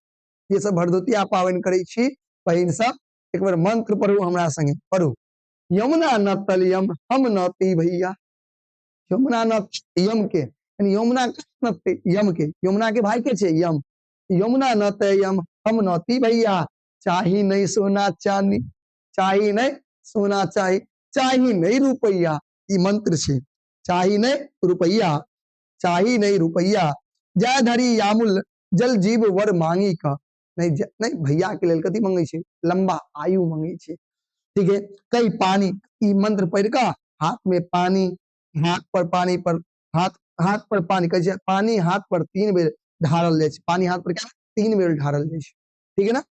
ये सब भरदुतिया पावन करै छी बहिन सब, एक बार मंत्र पढ़ू हमरा संगे, पढ़ू। यमुना न तलियम हम न ती भैया। यमुना न यम के यानी यमुना यम के, यमुना के भाई के छे यम। यमुना न तयम हम न ती भैया, चाही नहीं सोना चांदी, चाही नहीं सोना चाही, चाही नहीं रुपैया। ई मंत्र छे, चाही नहीं रुपैया, चाही नहीं रुपैया। जय धरी यामुल जल जीव वर मांगी का। नहीं नहीं भैया के लेल कथी मांगे छे? लंबा आयु मांगे छे। ठीक है, कई पानी, ई मंत्र पढ़ का हाथ में पानी, हाथ पर पानी पर हाथ, हाथ पर पानी कैसे? पानी हाथ पर 3 बेर ढारल जाय छे। पानी हाथ पर क्या? 3 बेर ढारल जाय छे। ठीक है ना?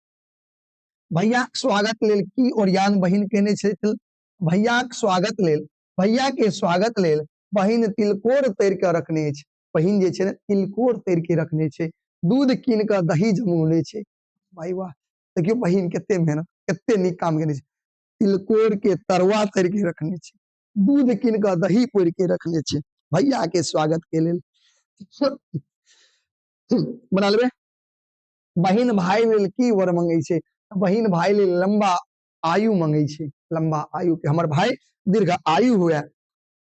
भैया के स्वागत लेल की ओरियान बहिन कहने छथिन? भैया के स्वागत लेल, भैया के स्वागत लेल बहिन तिलकोर तैर के रखने छे। बहिन जे छे ने तिलकोर तैर के रखने छे। दूध कीन के दही जमौले छे। भाई वाह, देखियो बहिन केते मेहनत, केते नीक काम केने छे। तिलकोर के तरुआ तर के रखने छे, दूध कीन के दही पोर के रखने छे भैया के स्वागत के लेल। बना लेबे। बहिन भाई लेल की वर मांगे छे? बहिन भाई लेल लंबा आयु मांगे छे, लंबा आयु के हमर भाई दीर्घ आयु हुए।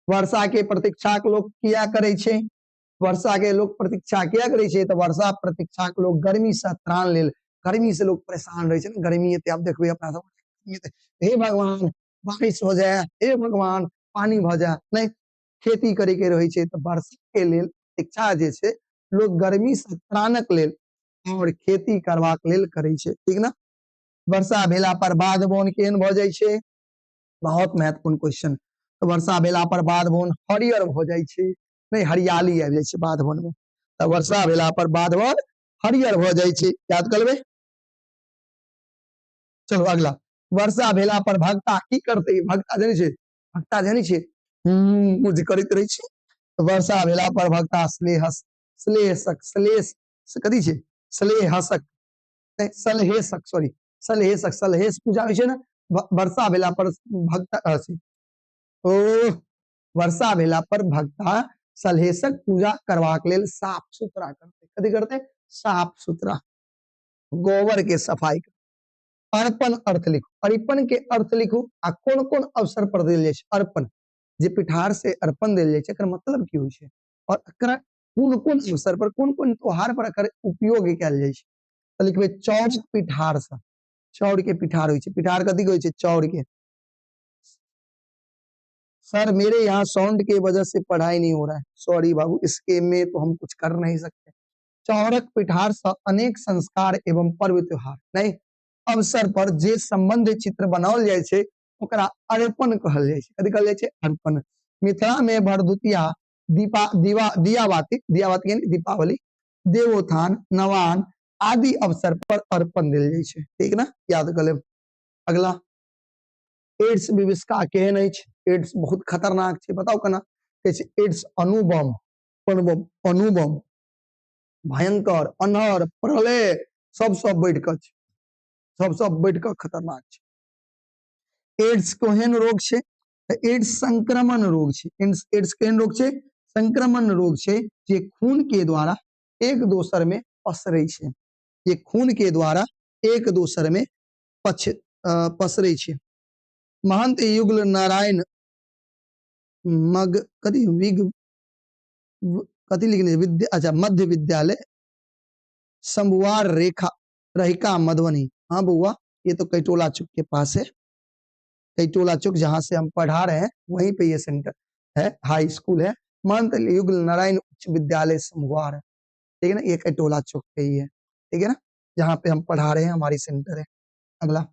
वर्षा के प्रतीक्षा के लोग किया करे छे? वर्षा के लोग प्रतीक्षा किया करे छे? तो वर्षा प्रतीक्षा के लोग गर्मी से त्राण लेल, गर्मी से लोग परेशान रहे छे। गर्मी एते आप देखबे अपना सब, हे भगवान बारिश हो जाए, हे भगवान पानी भ जाए। नहीं, खेती करे के रहे छे तो वर्षा के लेल प्रतीक्षा जे छे लोग गर्मी से त्राणक लेल और खेती करबाक लेल करे छे। ठीक ना? वर्षा भेला पर बाध बोन केहन भ जाय छे? बहुत महत्वपूर्ण क्वेश्चन। तो वर्षा भेला पर बाध बोन हरियर भ जाय छे, नहीं हरियाली आ जाय छे बाध बोन में। तो वर्षा भेला पर बाध बोन हरियर भ जाय छे, याद कर लेबे। चलो अगला, वर्षा भेला पर भक्ता की करते? भक्ता जाने छे, भक्ता जाने छे मुझ करत रहे छे। वर्षा भेला पर भक्ता स्लेहस स्लेहसक स्लेस कथी छे? स्लेहसक सलहेसक, सॉरी सलहेसक, सलहेस पूजा होय छे ना। वर्षा भेला पर भक्ता ओ वर्षा भेला पर भक्ता सलहेसक पूजा करवाक लेल साफ सुथरा करते। कथी करते? साफ सुथरा, गोबर के सफाई। अर्पण अर्थ लिखो, अर्पण के अर्थ लिखो आ कोन कोन अवसर पर देल जाय छे? अर्पण जे पिठार से अर्पण देल जाय छे एकर मतलब की होय छे और एकरा कोन कोन अवसर पर, कोन कोन त्योहार पर एकर उपयोग कैल जाय छे? तो लिखबे चौर पिठार से, चौर के पिठार होय छे। पिठार कथी के होय छे? चौर के। सर मेरे यहाँ साउंड की वजह से पढ़ाई नहीं हो रहा है, सॉरी बाबू, इसके में तो हम कुछ कर नहीं सकते। चौरक पिठार से अनेक संस्कार एवं पर्व त्योहार नहीं अवसर पर जे संबंध चित्र बनाओल जाय छे ओकरा अर्पण कहल जाय छे। कथी कहल जाय छे? अर्पण। मिथिला में भरदुतिया, दियाबाती यानी दीपावली, देवोत्थान, नवान आदि अवसर पर अर्पण देल जाय छे। ठीक ना? याद कर लेब। अगला, एड्स विविष्का केहन अछि? एड्स बहुत खतरनाक छे, बताओ केना? कहै छे एड्स अनुबम, अनुबम, भयंकर, अनहर, प्रलय सब बैठ के छे, सब बैठ के खतरनाक छे। एड्स केहन रोग छे? एड्स संक्रमण रोग छे। एड्स केहन रोग छे? संक्रमण रोग छे जे खून के द्वारा एक दोसर में पसरे छे। ये खून के द्वारा एक दोसर में पसरे छे। महंत युगल नारायण मग कथी विग कथी लिखने विद्या, अच्छा मध्य विद्यालय शंभुवार रेखा रहिका मधुबनी। हाँ बउआ, ये तो कैटोला चौक के पास है। कैटोला चौक जहां से हम पढ़ा रहे हैं वहीं पे ये सेंटर है, हाई स्कूल है, महंत युगल नारायण उच्च विद्यालय शंभुवार है। ठीक है ना? ये कैटोला चौक पे ही है। ठीक है ना? जहाँ पे हम पढ़ा रहे हैं हमारी सेंटर है। अगला,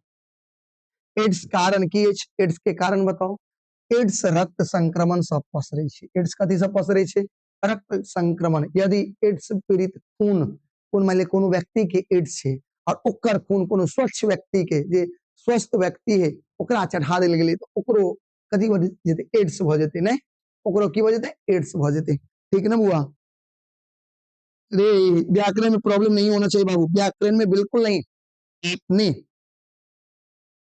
एड्स कारण की? एड्स के कारण बताओ। एड्स रक्त संक्रमण से पसरे छे। एड्स कथी से पसरे छे? रक्त संक्रमण। यदि एड्स पीड़ित खून मान ले कोनो व्यक्ति के एड्स छे और ओकर खून कोनो स्वच्छ व्यक्ति के, जे स्वस्थ व्यक्ति है ओकरा चढ़ा देल गेलै तो ओकरो कथी भ जेते? एड्स भ जेते। नहीं, ओकरो की भ जेते? एड्स भ जेते। ठीक ना बुआ? रे व्याकरण में प्रॉब्लम नहीं होना चाहिए बाबू, व्याकरण में बिल्कुल नहीं।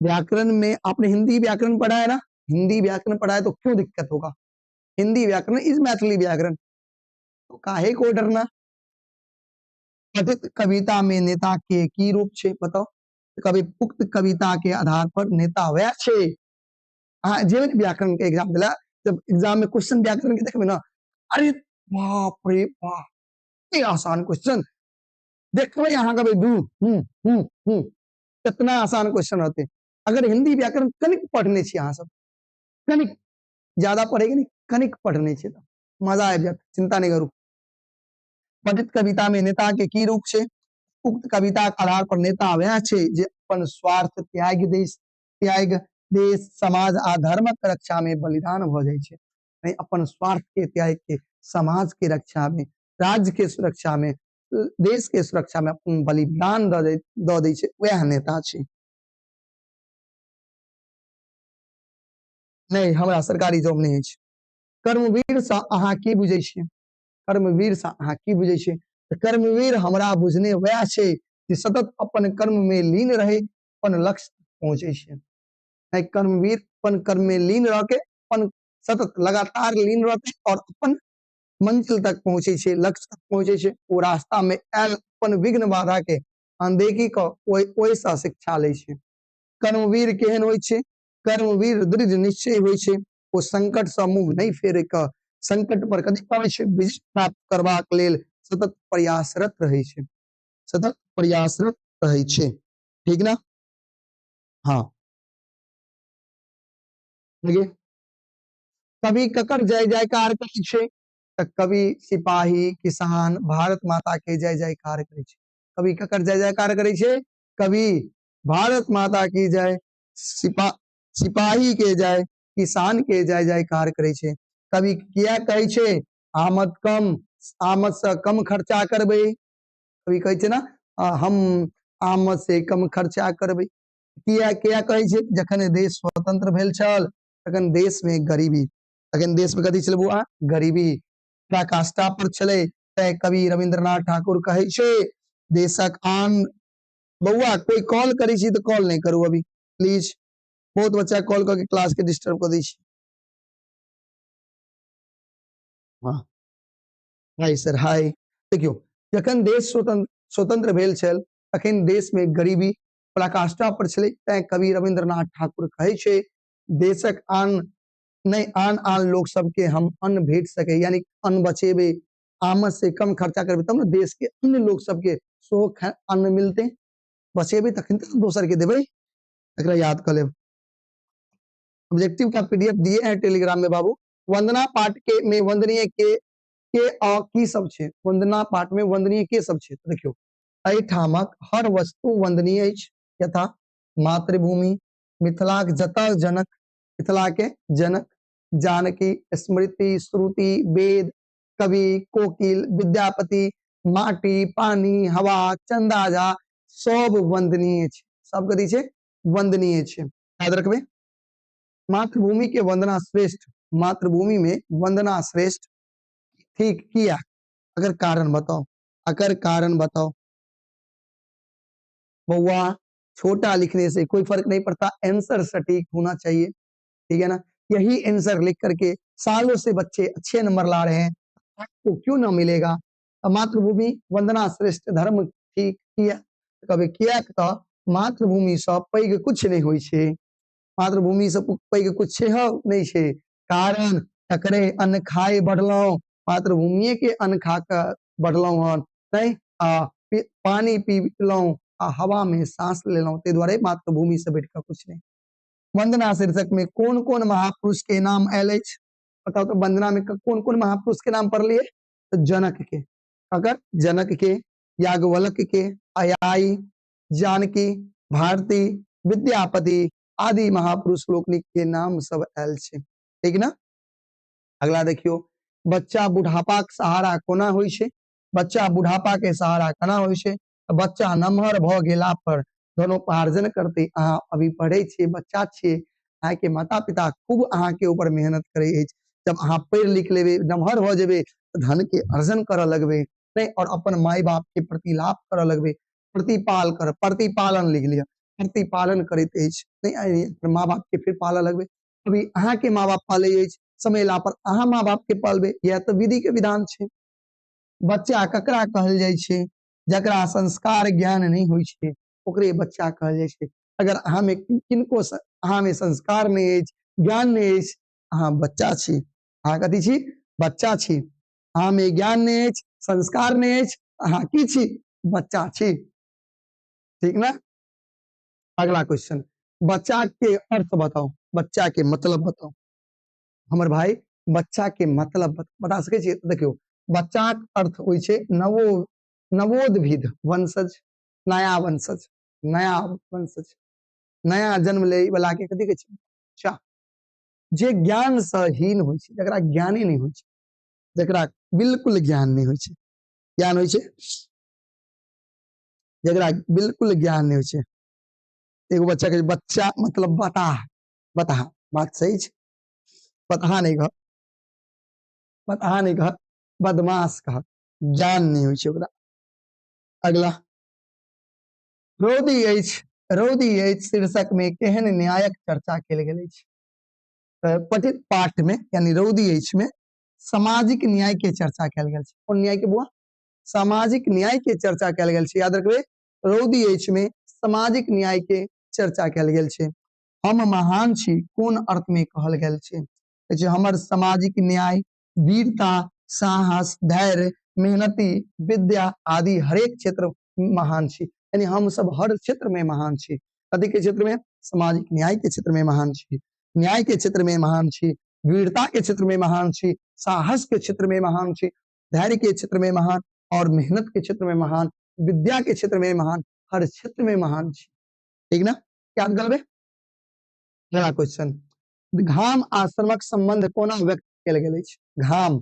व्याकरण में आपने हिंदी व्याकरण पढ़ा है ना? हिंदी व्याकरण पढ़ा है तो क्यों दिक्कत होगा? हिंदी व्याकरण इज मैथिली व्याकरण, तो काहे को डरना? कथित कविता में नेता के की रूप छे बताओ? कवि उक्त कविता के आधार पर नेता वह छे। हाँ, जे व्याकरण के एग्जाम दिला, जब एग्जाम में क्वेश्चन व्याकरण के देखबे ना, अरे बाप रे बाप! इतने आसान क्वेश्चन देखबे अहाँ कहबे दू कितना आसान क्वेश्चन होते। अगर हिंदी व्याकरण कनिक पढ़ने छी अहाँ सब, कनिक ज्यादा पढ़ेगे नहीं, कनिक पढ़ने छी तो मजा आबि जायत, चिंता नहीं करू। पठित कविता में नेता के की रूप छे? उक्त कविता के आधार पर नेता वह छे जे अपन स्वार्थ त्याग देश समाज आ धर्मक रक्षा में बलिदान भ जाय छे। नहीं, अपन स्वार्थ के त्याग के समाज के रक्षा में, राज्य के सुरक्षा में, देश के सुरक्षा में अपन बलिदान द दै छे, वह नेता छे। नहीं, हमरा सरकारी जॉब नहीं अछि। कर्मवीर से अहाँ की बुझै छियै? कर्मवीर से अहाँ की बुझै छियै? तऽ कर्मवीर हमरा बुझने वह छे जे सतत अपन कर्म में लीन रहे, अपन लक्ष्य तक पहुंचे छे। नहीं, कर्मवीर अपन कर्म में लीन रह के अपन सतत लगातार लीन रहते और अपन मंजिल तक पहुंचे छे, लक्ष्य तक पहुंचे छे। ओ रास्ता में आयल अपन विघ्न बाधा के अनदेखी क ओहि से शिक्षा लै छे। कर्मवीर केहन होइ छे? कर्मवीर दृढ़ निश्चय होइ छे। ओ संकट से मुंह नहीं फेरे क संकट पर कथी पाबै छे? विजय प्राप्त करबाक लेल सतत प्रयासरत रहै छे, सतत प्रयासरत रहै छे। ठीक ना? हाँ, देखिए कवि ककर जय जयकार करै छे? तऽ कवि सिपाही, किसान, भारत माता के जय जयकार करे छे। कवि ककर जय जयकार करे छे? कवि भारत माता की जय, सिपाही के जय, किसान के जय जयकार करे छे। कवि किया कहे छे? आमद कम, आमद से कम खर्चा करबे। कवि कहे छे ना, हम आमद से कम खर्चा करबे। किया किया कहे छे? जखन देश स्वतंत्र भेल छल तखन देश में गरीबी, तखन देश में कथी छलै बौआ? गरीबी पराकाष्ठा पर छलै। तैं कवि रविंद्रनाथ ठाकुर कहे छे देशक आन, बउआ कोई कॉल करी छी तो कॉल नहीं करू अभी प्लीज, बहुत बच्चा कॉल करके क्लास के डिस्टर्ब कर दी छी। हाँ, हाय सर हाय। देखियो, जखन देश स्वतंत्र भेल छल तखन देश में गरीबी पराकाष्ठा पर छलै। तैं कवि रविंद्रनाथ ठाकुर कहे छे देशक आन नहीं, आन आन लोग सबके हम अन्न भेट सके, यानी अन्न बचेबे, आमद से कम खर्चा करबे तब ना देश के अन्य लोग सबके सेहो अन्न मिलते, बचेबे तखन तो दोसर के देबे। एकरा याद कर लेब। ऑब्जेक्टिव का पीडीएफ दिए हैं टेलीग्राम में बाबू। वंदना पाठ के में वंदनीय के आ की सब छे? वंदना पाठ में वंदनीय के सब छे? तो देखियो, एठामक हर वस्तु वंदनीय अछि, यथा मातृभूमि, मिथिलाक जतऽ जनक, मिथिला के जनक, जानकी, स्मृति, श्रुति, वेद, कवि, कोकिल, विद्यापति, माटी, पानी, हवा, चंदा झा सब वंदनीय छे। सब कथी छे? वंदनीय छे। याद रखबे। मातृभूमि के वंदना श्रेष्ठ, मातृभूमि में वंदना श्रेष्ठ, ठीक किया? अगर कारण बताओ, अगर कारण बताओ। बउआ छोटा लिखने से कोई फर्क नहीं पड़ता, आंसर सटीक होना चाहिए, ठीक है ना? यही आंसर लिख करके सालों से बच्चे अच्छे नंबर ला रहे हैं, आपको क्यों ना मिलेगा? मातृभूमि वंदना श्रेष्ठ धर्म ठीक किया? कभी किया तो मातृभूमि से पैघ कुछ नहीं होई छे, मातृभूमि से पैघ कुछ छेहो नहीं छे। कारण तकरे अन्न खाए बढ़लौ, मातृभूमि के अन्न खा के बढ़लौ हन, नहीं पानी पीलौ आ हवा में सांस लेलौ, ते द्वारे मातृभूमि से बढ़ के कुछ नहीं। वंदना शीर्षक में कौन कौन महापुरुष के नाम आयल अछि? बताओ तो वंदना में कौन कौन महापुरुष के नाम पढ़लिए? तो जनक के, अगर जनक के, याज्ञवल्क के, अयाई, जानकी, भारती, विद्यापति आदि महापुरुष लोकनिक के नाम सब आयल छे, ठीक ना? अगला देखियो, बच्चा बुढ़ापा के सहारा कोना होय छे? बच्चा बुढ़ापा के सहारा केना होय छे? बच्चा नमहर भ गेला पर धनोपार्जन करते। अहाँ अभी पढ़े छे, बच्चा छे, अहाँ के माता पिता खूब अहाँ के ऊपर मेहनत करे अछि। जब अहाँ पढ़ लिख लेबे, नमहर भ जेबे, धन के अर्जन करे लगबे, नहीं और अपन माई बाप के प्रतिलाभ करे लगबे। प्रतिपालन लिख लिया, प्रतिपालन करैत अछि, नहीं माँ बाप के फिर पाले लगबे। अभी अहाँ के माँ बाप पाले अछि, समय अयला पर अहाँ माँ बाप के पालबे, यह तो विधि के विधान छे। बच्चा ककरा कहल जाय छे? जकरा संस्कार ज्ञान नहीं होय छे ओकरे बच्चा कहल जाय छे। अगर अहाँ में किनको अहाँ में संस्कार नहीं अछि, ज्ञान नहीं अछि, अहाँ बच्चा छी। अहाँ कथी छी? बच्चा छी। अहाँ में ज्ञान नहीं अछि, संस्कार नहीं अछि, अहाँ की छी? बच्चा छी। ठीक ना? अगला क्वेश्चन, बच्चा के अर्थ बताओ, बच्चा के मतलब बताओ। हमर भाई बच्चा के मतलब बता सके छी? देखियो बच्चा के अर्थ होय छे नवोद्भिद वंशज, नया वंशज, नया वंशज, नया जन्म ले वाला के कथी कहे छै? बच्चा। जे ज्ञान से हीन होय छे, जकरा ज्ञाने नहीं होय छे, जकरा बिल्कुल ज्ञान नहीं होय छे, ज्ञान होय छे जकरा बिल्कुल ज्ञान नहीं होय छे। एगो बच्चा के बच्चा मतलब बताह, बताह बात सही छे। बताह नहीं कह, बताह नहीं कह, बदमाश कह, ज्ञान नहीं होय छे ओकरा। अगला, रौदी अछि, रौदी अछि शीर्षक में केहन न्यायक चर्चा कयल गेल अछि? पठित पाठ में यानी रौदी अछि में सामाजिक न्याय के चर्चा कयल गेल छै। कोन न्याय के बुआ? सामाजिक न्याय के चर्चा कयल गेल छै। याद रखबे, रौदी अछि में सामाजिक न्याय के चर्चा कयल गेल छै। हम महान छी कोन अर्थ में कहल गेल छै? जे हमर सामाजिक न्याय, वीरता, साहस, धैर्य, मेहनती, विद्या आदि हरेक क्षेत्र में महान छी। यानी हम सब हर क्षेत्र में महान छी। कथी के क्षेत्र में? सामाजिक न्याय के क्षेत्र में महान छी, न्याय के क्षेत्र में महान छी, वीरता के क्षेत्र में महान छी, साहस के क्षेत्र में महान छी, धैर्य के क्षेत्र में महान, और मेहनत के क्षेत्र में महान, विद्या के क्षेत्र में महान, हर क्षेत्र में महान छी। ठीक ना? याद करबे। अगला क्वेश्चन, घाम आश्रमक संबंध कोना व्यक्त कयल गेल अछि? घाम,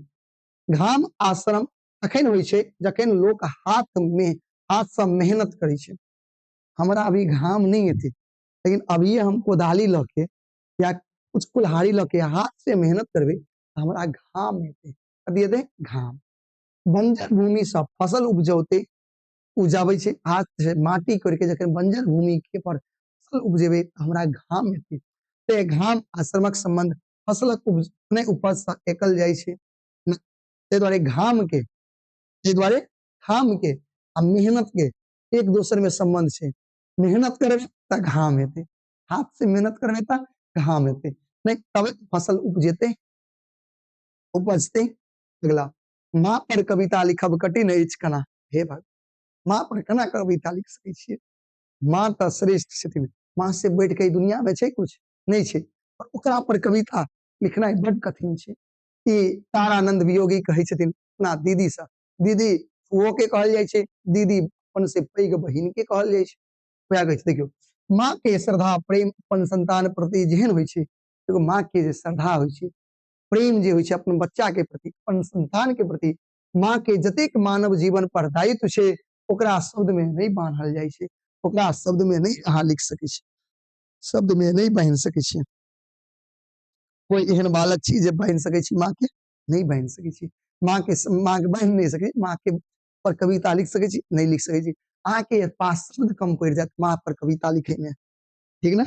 घाम आश्रम तखन होय छे जखन लोक हाथ से मेहनत करे छे। हमरा अभी घाम नहीं एते, लेकिन अभी हम कोदाली लके या कुछ कुल्हाड़ी लके हाथ से मेहनत करबे त हमरा घाम एते। कथी एते? घाम। बंजर भूमि से फसल उपजाबे छे हाथ से माटी करके, जखन बंजर भूमि के पर फसल उपजेबे हमरा घाम एते। ते घाम आश्रमक संबंध फसलक उपज से एकल जाय छे। ते द्वारे घाम के, ते द्वारे घाम के आ मेहनत के एक दोसर में संबंध छे। मेहनत करबे त घाम एते, हाथ से मेहनत करबे त घाम एते, नहीं तबे फसल उपजेते, उपजते। अगला, माँ पर कविता लिखब कठिन अछि कना? हे भगवान, माँ पर केना कविता लिख सकै छियै? माँ त श्रेष्ठ छथिन, माँ से बढ़ के दुनिया में छे कुछ? नहीं छे। और ओकरा पर कविता लिखनाइ बड़ कठिन छे। ई तारानंद वियोगी कहे छथिन अपना दीदी से, दीदी फुओ के कहल जाय छे, दीदी अपन से पैघ बहिन के कहल जाय छे। वएह कहै छे, देखियो माँ के श्रद्धा प्रेम अपन संतान प्रति जेहन होय छे, एगो माँ के जे श्रद्धा होय छे, प्रेम जे होय छे अपन बच्चा के प्रति, अपन संतान के प्रति, माँ के जतेक मानव जीवन पर दायित्व छे ओकरा शब्द में नहीं बांधल जाय छे, ओकरा शब्द में नहीं अहाँ लिख सकै छी, शब्द में नहीं बांध सकै छी। कोई एहन बालक छी जे बांध सकै छी माँ के? नहीं बांध सकै छी। माँ के बांध नहीं सकै, माँ के पर कविता लिख सकै छी? नहीं लिख सकै छी। अहाँ के पास शब्द कम पड़ जात माँ पर कविता लिखे में। ठीक ना?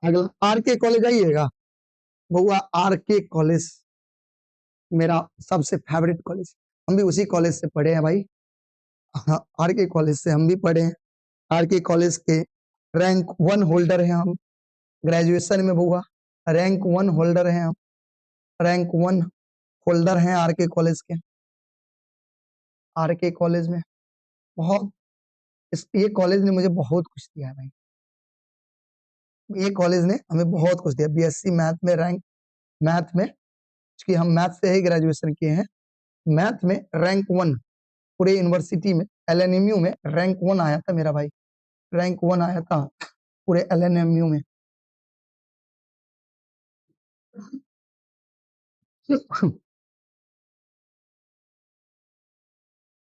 अगला, आर के कॉलेज आइएगा बउआ? आर के कॉलेज मेरा सबसे फेवरेट कॉलेज, हम भी उसी कॉलेज से पढ़े हैं भाई। हाँ, आर के कॉलेज से हम भी पढ़े हैं। आर के कॉलेज के रैंक 1 होल्डर हैं हम ग्रेजुएशन में बउआ, रैंक 1 होल्डर हैं हम, रैंक 1 होल्डर हैं आर के कॉलेज के। आर के कॉलेज में बहुत, ये कॉलेज ने मुझे बहुत कुछ दिया है भाई। ये कॉलेज ने हमें बहुत कुछ दिया। बीएससी मैथ में रैंक, मैथ में, क्योंकि हम मैथ से ही ग्रेजुएशन किए हैं, मैथ में रैंक 1 पूरे यूनिवर्सिटी में, एलएनएमयू में रैंक 1 आया था मेरा भाई, रैंक 1 आया था पूरे एलएनएमयू में।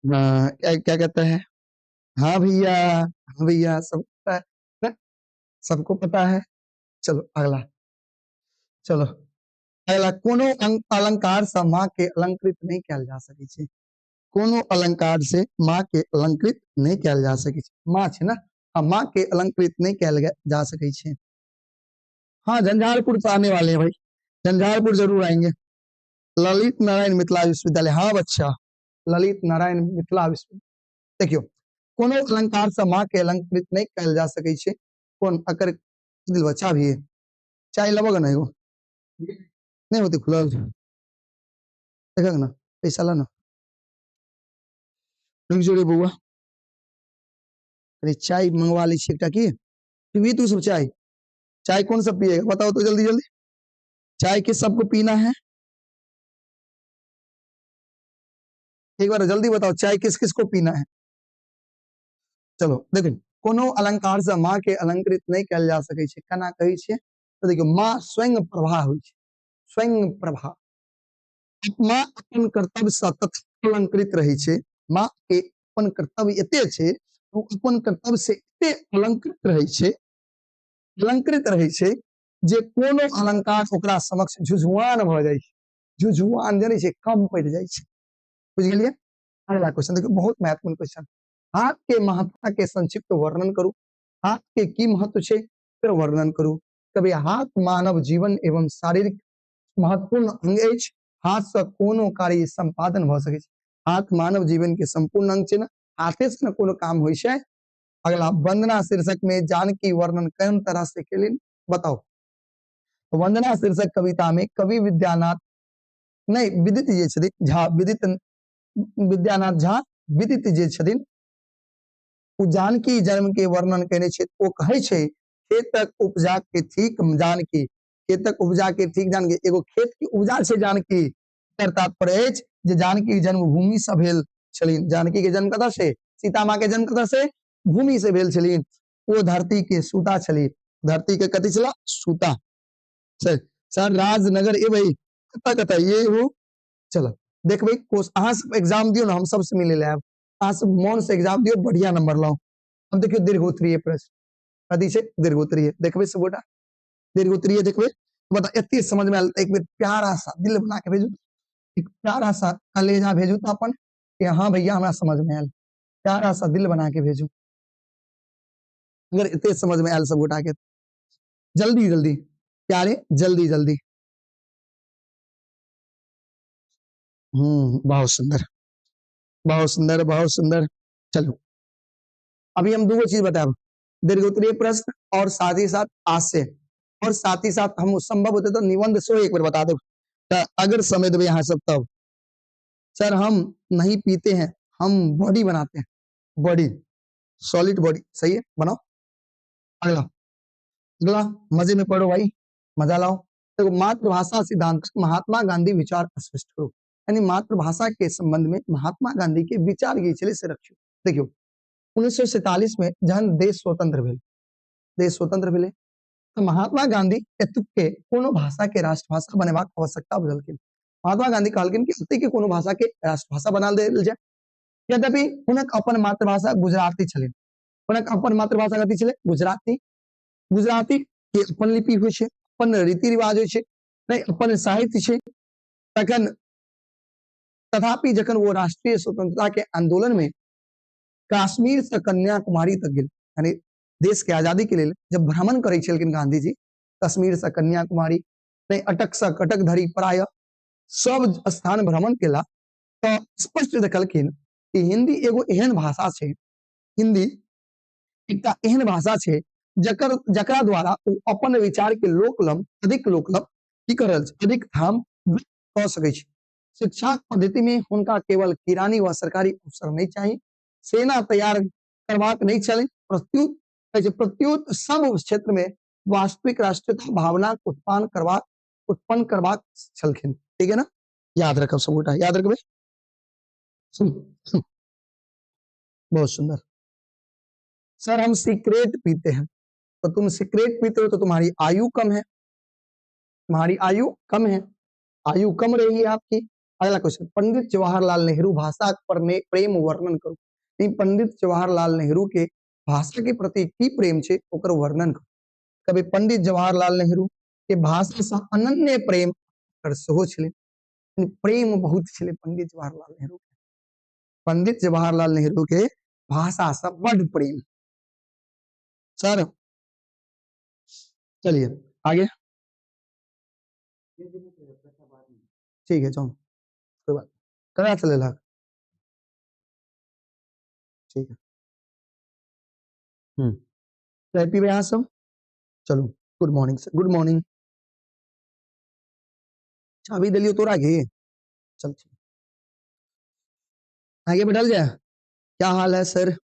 क्या कहते हैं? हाँ भैया, हाँ भैया, सब पता है ना? सबको पता है। चलो अगला, चलो अगला, कोनो अलंकार से माँ के अलंकृत नहीं कयल जा सकै छै। कोनो अलंकार से माँ के अलंकृत नहीं कयल जा सकै छै। माँ छे ना, माँ के अलंकृत नहीं कयल जा सकै छै। हाँ झंझारपुर तो आने वाले हैं भाई, झंझारपुर जरूर आएंगे। ललित नारायण मिथिला विश्वविद्यालय, हाँ बच्चा, ललित नारायण मिथिला विश्वविद्यालय। देखियो, कोनो अलंकार से माँ के अलंकृत नहीं कल जा सके छे, कौन अकर दिल बच्चा भी है, चाय लगभग नहीं हो, नहीं होती खुलल, देखा ना पैसा ला ना, रुक जोड़े बुआ, अरे चाय मंगवा ली एकटा की, भी तू सब चाय, चाय कौन सा पिएगा बताओ तो जल्दी जल्दी, चाय किस सबको पीना है, एक बार जल्दी बताओ चाय किस किस को पीना है। चलो देखो, कोनो अलंकार से माँ के अलंकृत नहीं कल जा सके छे, केना कही छे, तो देखियो माँ स्वयं प्रभा होय छे, स्वयं प्रभा, माँ अपन कर्तव्य से तत्काल अलंकृत रही छे, माँ के अपन कर्तव्य एते छे, वो अपन कर्तव्य से एते अलंकृत रही छे, अलंकृत रही छे जे कोनो अलंकार ओकरा समक्ष झुझुआन भ जाय छे, झुझुआन जाने छे कम पड़ जाय छे, बुझ गेलिए। अगला क्वेश्चन देखियो, बहुत महत्वपूर्ण क्वेश्चन, हाथ के महत्ता के संक्षिप्त वर्णन करू, हाथ के की महत्व छे फिर वर्णन करू। कभी हाथ मानव जीवन एवं शारीरिक महत्वपूर्ण अंग अछि, हाथ से कोनो कार्य संपादन भ सके छे, हाथ मानव जीवन के संपूर्ण अंग छे ना, हाथे से कोनो काम होय छे। अगला, वंदना शीर्षक में जानकी वर्णन कौन तरह से केलिन बताओ। वंदना शीर्षक कविता में कवि विद्यानाथ नहीं विदित जे छथिन झा, विदित विद्यानाथ झा विदित जे छथिन, उ जानकी जन्म के वर्णन केने छे, ओ कहे छे खेतक उपजा के ठीक जानकी, खेतक उपजा के ठीक जानकी, एगो खेत की उपजा छे जानकी, एकर तात्पर्य अछि जे जानकी जन्मभूमि से भेल छलीन, जानकी के जन्म कतऽ से, सीता माँ के जन्म कतऽ से, भूमि से भेल छलीन, ओ धरती के सूता छली, धरती के कथि छला, सूता। सर राजनगर ए भाई कतऽ कतऽ ये हो, चलो देखबै अहाँ सब एग्जाम दियो ना, हम सबसे मिले ले आब, अहाँ सब मन से एग्जाम दियो, बढ़िया नंबर लाओ। अब देखियो दीर्घोत्तरीय प्रश्न, कथि छे दीर्घोत्तरीय, देखबै सब गोटा दीर्घोत्तरीय देखबै, बता एते समझ में आयल, एक बेर प्यारा सा दिल बना के भेजू, एक प्यारा सा कलेजा भेजू तो अपन कि हाँ भैया हमरा समझ में आयल, प्यारा सा दिल बना के भेजू, अगर इतने समझ में आयल सब गोटा के, जल्दी जल्दी प्यारे, जल्दी जल्दी, बहुत सुंदर बहुत सुंदर बहुत सुंदर। चलो अभी हम दो चीज बताए, दीर्घोत्तरीय प्रश्न और साथ ही साथ आशय, और साथ ही साथ हम संभव होते तो निबंध सो एक बार बता दो, अगर समय देवे यहाँ सब तब। सर हम नहीं पीते हैं, हम बॉडी बनाते हैं, बॉडी सॉलिड बॉडी, सही है बनाओ। अगला अगला मजे में पढ़ो भाई, मजा लाओ। तो मातृभाषा सिद्धांत, महात्मा गांधी विचार स्पष्ट करो, यानी मातृभाषा के संबंध में महात्मा गांधी के विचार ये चले से रखियो। देखियो 1947 में जहन देश स्वतंत्र भेल, देश स्वतंत्र भेले तो महात्मा गांधी एतुक के कोनो भाषा के राष्ट्रभाषा बनेबाक आवश्यकता बुझलखिन, महात्मा गांधी कहलखिन कि एतुक के कोनो भाषा के राष्ट्रभाषा बना देल जाय, यद्यपि हुनक अपन मातृभाषा गुजराती छलनि, हुनक अपन मातृभाषा कथि छलै, गुजराती, गुजराती के अपन लिपि होइ छै, अपन रीति रिवाज होइ छै, नहीं अपन साहित्य छै, तखन तथापि जखन वो राष्ट्रीय स्वतंत्रता के आंदोलन में कश्मीर से कन्याकुमारी तक गेल, यानी देश के आजादी के लिए जब भ्रमण करे छलखिन गांधी जी, कश्मीर से कन्याकुमारी नहीं अटक से कटक धरी प्राय सब स्थान भ्रमण केला, तो स्पष्ट देखलखिन कि हिंदी एगो एहन भाषा छै, हिंदी एकटा एहन भाषा छै जकरा द्वारा वो अपन विचार के लोकलम अधिक लोकलम की करल अधिक थाम कह सकै छै। शिक्षा पद्धति में हुनका केवल किरानी व सरकारी अफसर नहीं चाहिए, सेना तैयार करवाक नहीं चले, प्रत्युत प्रत्युत सब क्षेत्र में वास्तविक राष्ट्रीयता भावना उत्पन्न करवाक छलखिन, ठीक है ना, याद रखो सब गोटा, याद रखबे, बहुत सुंदर। सर हम सिगरेट पीते हैं, तो तुम सिगरेट पीते हो तो तुम्हारी आयु कम है, तुम्हारी आयु कम है, आयु कम रही है आपकी। अगला क्वेश्चन, पंडित जवाहरलाल नेहरू भाषा पर प्रेम वर्णन करो, नहीं पंडित जवाहरलाल नेहरू के भाषा के प्रति की प्रेम छे ओकर वर्णन करो। कभी पंडित जवाहरलाल नेहरू के भाषा से अनन्य प्रेम कर सेहो छले, प्रेम बहुत छले पंडित जवाहरलाल नेहरू के, पंडित जवाहरलाल नेहरू के भाषा से बड़ प्रेम। सर चलिए आगे ठीक है, चलो कोई बात करा चले ला, ठीक है। चाय पीबे यहाँ सब, चलो good morning sir, good morning. चाबी दिलियो तोरा के, चल ठीक, आगे बैठल जाए। क्या हाल है सर?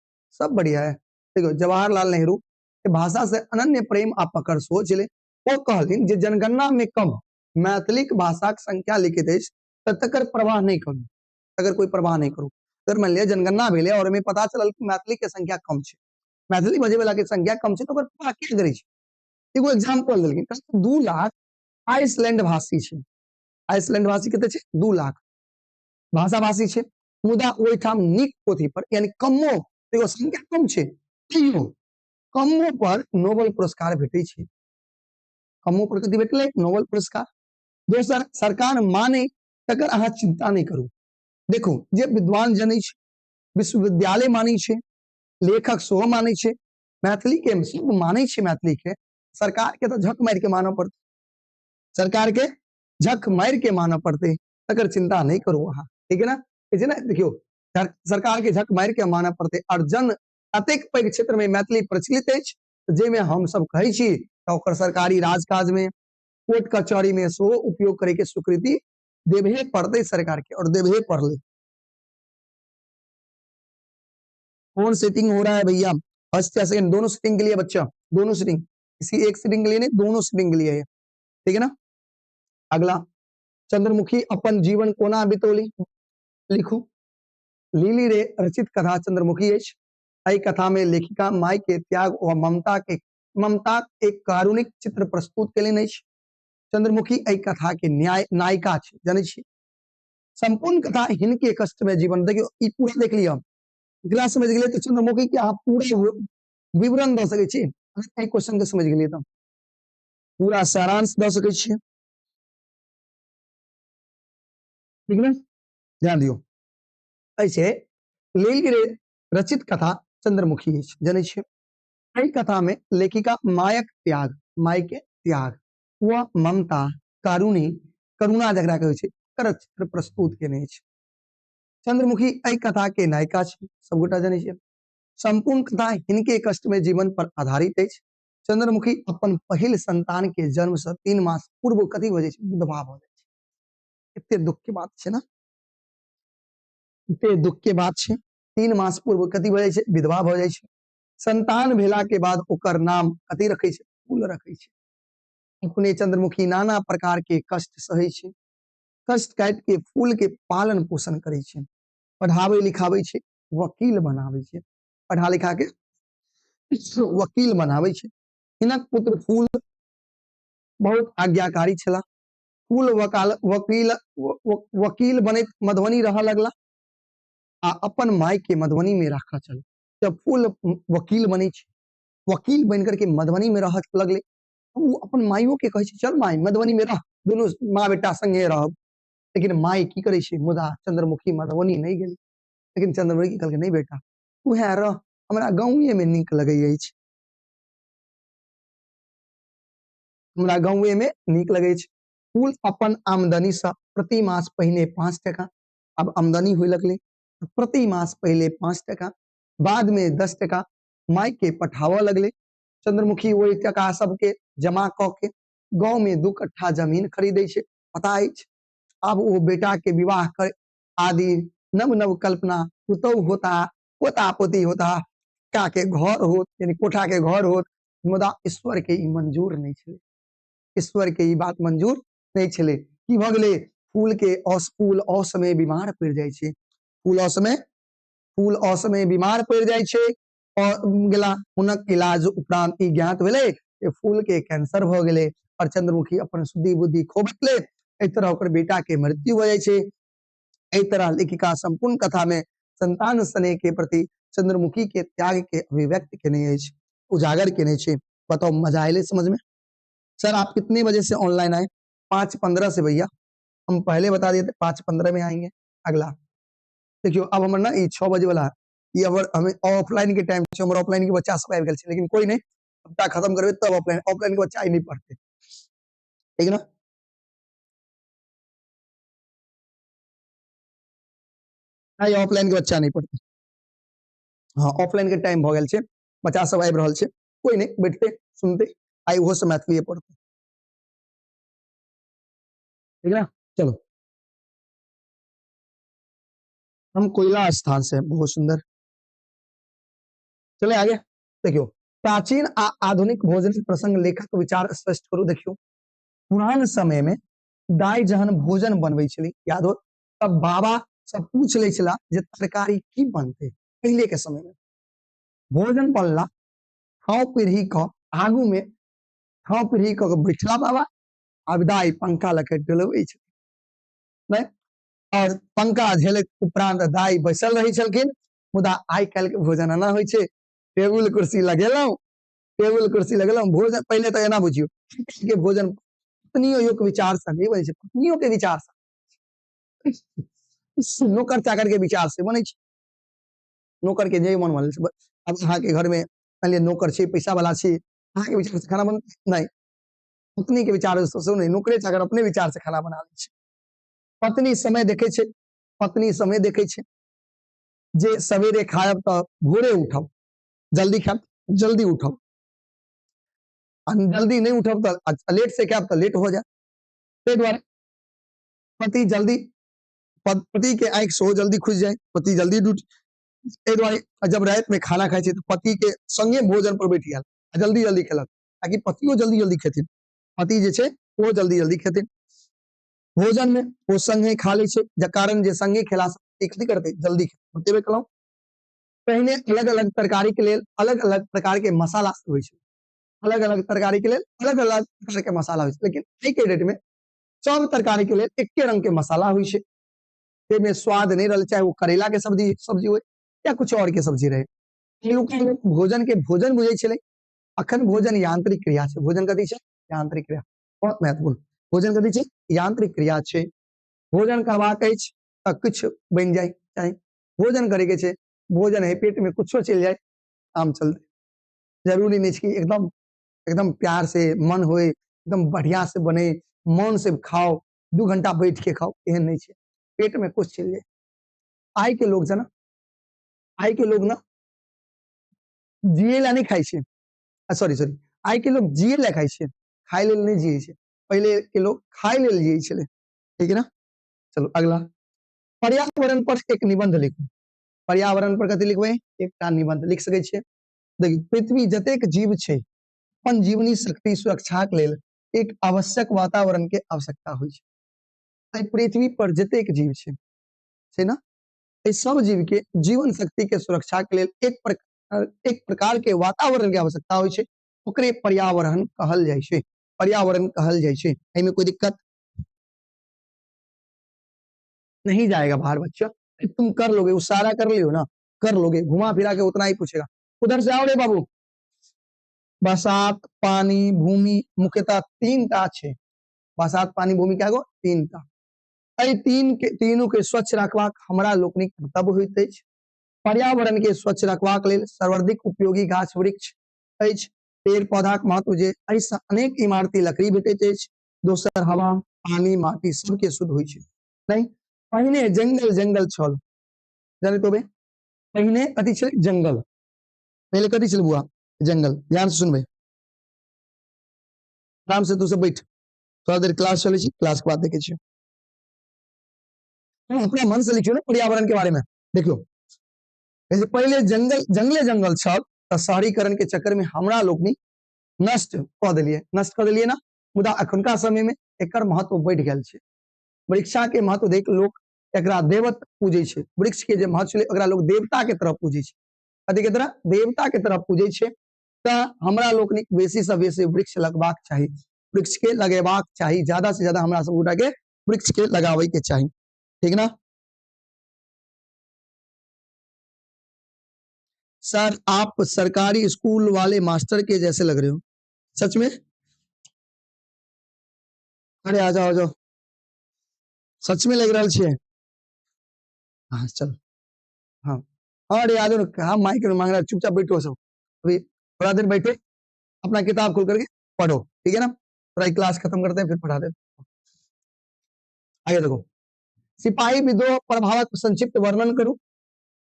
सब बढ़िया है। देखो जवाहरलाल नेहरू के भाषा से अनन्य प्रेम आ पकड़ सोच ले, ओ कहलिन जे जनगणना में कम मैथिलिक भाषाक संख्या लिखित अछि त तकर प्रवाह नहीं करू, अगर कोई प्रवाह नहीं करू। अगर मान लिया जनगणना भेले और हमें पता चलल कि मैथिली के संख्या कम छे, मैथिली बजे वाला के संख्या कम छे, तो ओकर प्रवाह क्या करै छे? एगो एग्जांपल देलखिन, 2 लाख आइसलैंड भाषी छे, आइसलैंड भाषी कते छे? 2 लाख भाषा भाषी छे, मुदा ओइठाम नीक पोथी पर यानी कम्मो, देखो संख्या कम छे तैयो कम्मो पर नोबेल पुरस्कार भेटै छे। कम्मो पर कथि भेटले? नोबेल पुरस्कार। दोसर, सरकार माने तकर अहाँ चिंता नहीं करू। देखो जे विद्वान जनै छे, विश्वविद्यालय मानै छे, लेखक सेहो मानै छे, मैथिली के सब मानै छे, मैथिली के सरकार के तो झक मार के मानव पड़ते, सरकार के झक मार के मानव पड़ते, तकर चिंता नहीं करू अहाँ, ठीक है ना? जे ना देखियो सरकार के झक मार के मानव पड़ते, और जन अतेक पैघ क्षेत्र में मैथिली प्रचलित अछि जेमे हम सब कहै छी त ओकर सरकारी राजकाज में, कोर्ट कचहरी में सेहो उपयोग करे के स्वीकृति देबहे पड़ते सरकार के, और देबहे पड़ले। कौन सेटिंग हो रहा है भैया? फर्स्ट या सेकंड दोनों सेटिंग के लिए बच्चा, दोनों सेटिंग, किसी एक सेटिंग के लिए नहीं, दोनों सेटिंग के लिए है, ठीक है ना? अगला, चंद्रमुखी अपन जीवन कोना बितौली, लिखो। लीली रे रचित कथा चंद्रमुखी अछि। एहि कथा में लेखिका माय के त्याग व ममता एक कारुणिक चित्र प्रस्तुत केलनि अछि। चंद्रमुखी एहि कथा के नायिका छै, जानै छी। संपूर्ण कथा हिनके कष्ट में जीवन, देखियो ई पूरा देख लियो, एकरा समझ गेलिए तो चंद्रमुखी के आप पूरा विवरण द सकै छी, अगर क्वेश्चन के समझ गेलिए तो पूरा सारांश द सकै छी, ठीक है? ध्यान दियो। ऐसे लीली रे रचित कथा चंद्रमुखी अछि, जानै छी। एहि कथा में लेखिका मायक त्याग, माय के त्याग व ममता करुणा जकरा कहै छै, एकर चित्र प्रस्तुत केने अछि। चंद्रमुखी एहि कथा के नायिका छै, सब गोटा जानै छियै। संपूर्ण कथा हिनके कष्ट में जीवन पर आधारित अछि। चंद्रमुखी अपन पहिल संतान के जन्म से 3 मास पूर्व कथि भ जाय छै? विधवा भ जाय छै। एते दुख के बात छै ना, एते दुख के बात छै। 3 मास पूर्व कथि भ जाय छै? विधवा भ जाय छै। संतान भेला के बाद ओकर नाम कथि रखै छै? फूल रखै छै। अपने चंद्रमुखी नाना प्रकार के कष्ट सहै छै, कष्ट काट के फूल के पालन पोषण करे छै, पढ़ावे लिखावे छै, वकील बनावे छै, पढ़ा लिखा के वकील बनावे छै। हिनक पुत्र फूल बहुत आज्ञाकारी छला। फूल वकील बनैत मधुबनी रह लगला आ अपन माय के मधुबनी में राखा चल। जब फूल वकील बने छै, वकील बन करके मधुबनी में रह लगले, वो अपन माइयो के कहे छै चल माय मधुबनी में रह, दोनों माँ बेटा संगे रहब। लेकिन माय की करे छै? मुदा चंद्रमुखी मधुबनी नहीं गेली, लेकिन चंद्रमुखी कहलकै नहीं बेटा उहे रह, हमरा गाँवे में नीक लगे अछि, हमरा गाँवे में नीक लगे छै। फूल अपन आमदनी से प्रति मास पहिने 5 टका, अब आमदनी हुई लगले, प्रति मास पहले 5 टका, बाद में 10 टका माय के पठावा लगले। चंद्रमुखी वही टका सबके जमा क के गाँव में 2 कट्ठा जमीन खरीदे छै, पता अछि। अब वो बेटा के विवाह कर आदि नव नव कल्पना, पुतौह होता, पोता पोती होता, का के घर होत, यानी कोठा के घर होत, मुदा ईश्वर के ई मंजूर नहीं छे, ईश्वर के ई बात मंजूर नहीं छले। की भ गेले? फूल के फूल असमय बीमार पड़ जाय छै, फूल असमय बीमार पड़ जाय छै और गेला, हुनक इलाज उपरांत ई ज्ञात भेले कि फूल के कैंसर भ गेले, और चंद्रमुखी अपन शुद्धि बुद्धि खो बैठले। एहि तरह ओकर बेटा के मृत्यु हो जाय छै। एहि तरह लेखिका संपूर्ण कथा में संतान स्नेह के प्रति चंद्रमुखी के त्याग के अभिव्यक्त केने अछि, उजागर केने छै। बताओ मजा आइले समझ में? सर आप कितने बजे से ऑनलाइन आए? 5:15 से भैया, हम पहले बता दिए थे 5:15 में आएंगे। अगला देखियो, अब हमर ना 6 बजे वाला है, ये अगर हमें ऑफलाइन के टाइम से, हमर ऑफलाइन के बच्चा सब आबि गेल छै, लेकिन कोई नहीं, सबटा खत्म करबे तब ऑफलाइन के बच्चा आई नहीं पढ़ते। ठीक है ना। नहीं ऑफलाइन के बच्चा नहीं पढ़ते। हाँ ऑफलाइन के टाइम भ गेल छै, बच्चा सब आबि रहल छै, कोई नहीं बैठते सुनते, आई ओहो सब मैथिलीए पढ़ते, ठीक है ना। चलो हम कोयला स्थान से, बहुत सुंदर। चले आगे। देखियो प्राचीन आ आधुनिक भोजन के प्रसंग लेखक विचार स्पष्ट करू। देखियो पुरान समय में दाई जहन भोजन बनबै छली, याद हो, तब बाबा सब पूछ ले छला जे तरकारी की बनते। पहले के समय में भोजन बनला, ठाव पीढ़ी क आगू में ठाव पीढ़ी क के बैठला बाबा, अब दाई पंखा लके डलबै छै, नहीं और पंखा झेलैत उपरांत दाई बैसल रही छलखिन। मुदा आइ काल्हि के भोजन एना होइ छै, टेबुल कुर्सी लगेलहुं, टेबुल कुर्सी लगेलहुं, भोजन पहले तो एना बुझियो के भोजन पत्नियों के विचार से नहीं बने छै, पत्नियों के विचार से, नौकर चाकर के विचार से बने छै। नौकर के जे मन भेल, अब अहाँ के घर में मान लिया नौकर छै, पैसा वाला छै, अहाँ के विचार से खाना बन नहीं, पत्नी के विचार से नहीं, नौकरे चाकर अपने विचार से खाना बना लै छै। पत्नी समय देखे छै, पत्नी समय देखे छै, जे सवेरे खायब तो भोरे उठब, जल्दी खायब जल्दी उठब, जल्दी नहीं उठब तो लेट से खायब तो लेट हो जाए, ताहि दुआरे पति जल्दी, पति के आंखि सेहो जल्दी खुज जाए, पति जल्दी ड्यूटी, ताहि दुआरे जब रात में खाना खाइ छै तो पति के संगे भोजन पर बैठ गेल, जल्दी जल्दी खेलक, ताकि पतियो जल्दी जल्दी खेथिन, पति जे छै वो जल्दी जल्दी खेथिन। भोजन में वो संगे खा ले छै, जे कारण जे संगे खेला से कथी करते जल्दी बतेबे केलहुं। पहिने अलग अलग तरकारी के लेल अलग अलग प्रकार के मसाला होइ छै, अलग अलग तरकारी के लेल अलग अलग प्रकार के मसाला होइ छै, लेकिन आई के डेट में सब तरकारी के लेल एके रंग के मसाला होइ छै, में स्वाद नहीं रहे, चाहे वो करेला के सब्जी सब्जी हो या कुछ और के सब्जी रहे। भोजन के भोजन बुझे छले, अखन भोजन यांत्रिक क्रिया छै, भोजन कथी छै यांत्रिक क्रिया, बहुत महत्वपूर्ण, भोजन कथी छै यांत्रिक क्रिया छै। भोजन करबाक अछि तऽ किछु बनि जाए, चाहे भोजन करे के छै, भोजन है पेट में कुछो चल जाए काम चलते, जरूरी नहीं कि एकदम एकदम प्यार से मन होए, एकदम बढ़िया से बने, मन से खाओ, 2 घंटा बैठ के खाओ, एहन नहीं छै, पेट में कुछ चल जाए। आई के लोग ना, आई के लोग ना जिये ला नहीं खाई छे, सॉरी सॉरी, आई के लोग जिये ला खाई छे, खाय लेल नहीं जिये छे, पहले के लोग खाय लेल जिये छले, ठीक है ना। चलो अगला, पर्यावरण पर एक निबंध लिखू। पर्यावरण पर कथी लिखबै, एकटा निबंध लिख सकै छियै। देखिए पृथ्वी जतेक जीव छै, अपन जीवनी शक्ति सुरक्षा के लेल एक आवश्यक वातावरण के आवश्यकता होइ छै। आई पृथ्वी पर जतेक जीव छै ना, एहि सब जीव के जीवन शक्ति के सुरक्षा के लेल एक प्रकार के वातावरण के आवश्यकता होइ छै, ओकरे पर्यावरण कहल जाइ छै, पर्यावरण कहल जाइ छै। एहि में कोई दिक्कत नहीं जाएगा बाहर बच्चा, तुम कर लोगे, वो सारा कर लियो ना, कर लोगे, घुमा फिरा के उतना ही पूछेगा, उधर से आओ रे बाबू। बरसात पानी भूमि मुख्यतः 3 टा छै, बरसात पानी भूमि क्या गो 3 टा, एहि तीनों के स्वच्छ रखबाक हमरा लोकनिक कर्तव्य होइत अछि। पर्यावरण के स्वच्छ रखबाक लेल सर्वाधिक उपयोगी गाछ वृक्ष अछि, पेड़ पौधाक महत्व जे एहि सँ अनेक इमारती लकड़ी भेटैत अछि, दोसर हवा पानी माटी सबके शुद्ध होइ छै। नहीं पहिने जंगल जंगल छल, जानैत होबै पहिने कथी छलै जंगल, पहले कथी छलै बुआ जंगल, ध्यान से सुनबै, आराम से तू सब बैठ, थोड़ा देर क्लास चले छी, क्लास के बाद देखे छियै, अपना मन से लिखियो ना पर्यावरण के बारे में। देखियो पहले जंगल जंगले जंगल छल, तऽ शहरीकरण के चक्कर में हमरा लोकनि नष्ट कऽ देलियै ना, मुदा अखुनका समय में एकर महत्व बढ़ि गेल छै। वृक्षा के महत्व देख लोग एकरा देवत पूजे छै, वृक्ष के जे महत्व छलै ओकरा लोग देवता के तरह पूजे छै, कथी के तरह देवता के तरह पूजे छै। तऽ हमरा लोकनिक बेसी से बेसी वृक्ष लगबाक चाही, वृक्ष के लगेबाक चाही, ज्यादा से ज्यादा हमरा सब गोटा के वृक्ष के लगावे के चाही, ठीक ना। सर आप सरकारी स्कूल वाले मास्टर के जैसे लग रहे हो, सच में, अरे आ जाओ आ जाओ, सच में लग रहा है। हाँ चल, हाँ हाँ अरे आ जाओ, हाँ माइक में मांग रहा है, चुपचाप बैठो सब, अभी थोड़ा देर बैठो, अपना किताब खोल करके पढ़ो, ठीक है ना। थोड़ा क्लास खत्म करते हैं फिर पढ़ा देते हैं। आगे देखो, सिपाही विद्रोह प्रभावक संक्षिप्त वर्णन करूं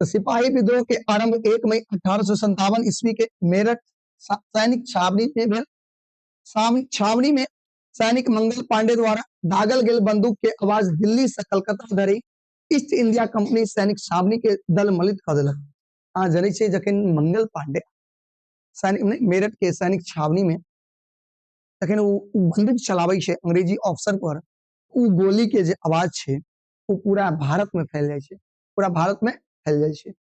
तो सिपाही विद्रोह के आरंभ 1 मई 1857 ईस्वी के मेरठ सैनिक छावनी में सैनिक मंगल पांडे द्वारा दागल गेल बंदूक के आवाज दिल्ली से कलकत्ता धरि ईस्ट इंडिया कंपनी सैनिक छावनी के दल मलित कर देलक। अहाँ जानै छियै जखन मंगल पांडे सैनिक मेरठ के सैनिक छावनी में तखन वो बंदूक चलाबै छै अंग्रेजी ऑफिसर पर, वो गोली के जे आवाज छै वो पूरा भारत में फैल जाय छै, पूरा भारत में फैल जाय छै।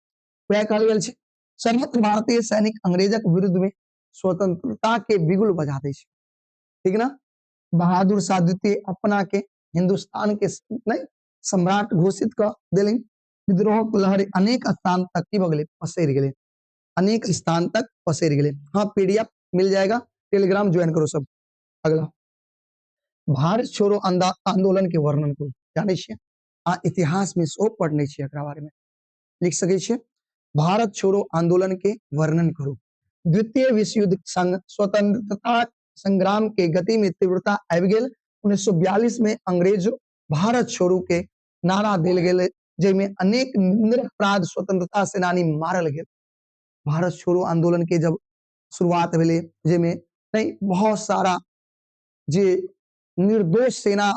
वह कहल गेल छै सर्वत्र भारतीय सैनिक अंग्रेजक विरुद्ध में स्वतंत्रता के बिगुल बजा दै छै, ठीक ना। बहादुर शाह द्वितीय अपना के हिंदुस्तान के नहीं सम्राट घोषित कर देलनि। विद्रोह लहर अनेक स्थान तक की भगले पसर गए, अनेक स्थान तक पसर गए। हाँ पीडीएफ मिल जाएगा, टेलीग्राम ज्वाइन करो सब। अगला, भारत छोड़ो आंदोलन के वर्णन करो। जाने छियै इतिहास में सो पढ़ने छियै एकरा बारे में, लिख सके छियै भारत छोड़ो आंदोलन के वर्णन करो। द्वितीय विश्व युद्ध संग स्वतंत्रता संग्राम के गति में तीव्रता आबि गेल। 1942 में अंग्रेज भारत छोड़ो के नारा देल गेल, जेमे अनेक निरपराध स्वतंत्रता सेनानी मारल गेल। भारत छोड़ो आंदोलन के जब शुरुआत भेले, जेमे नहीं बहुत सारा जे निर्दोष सेना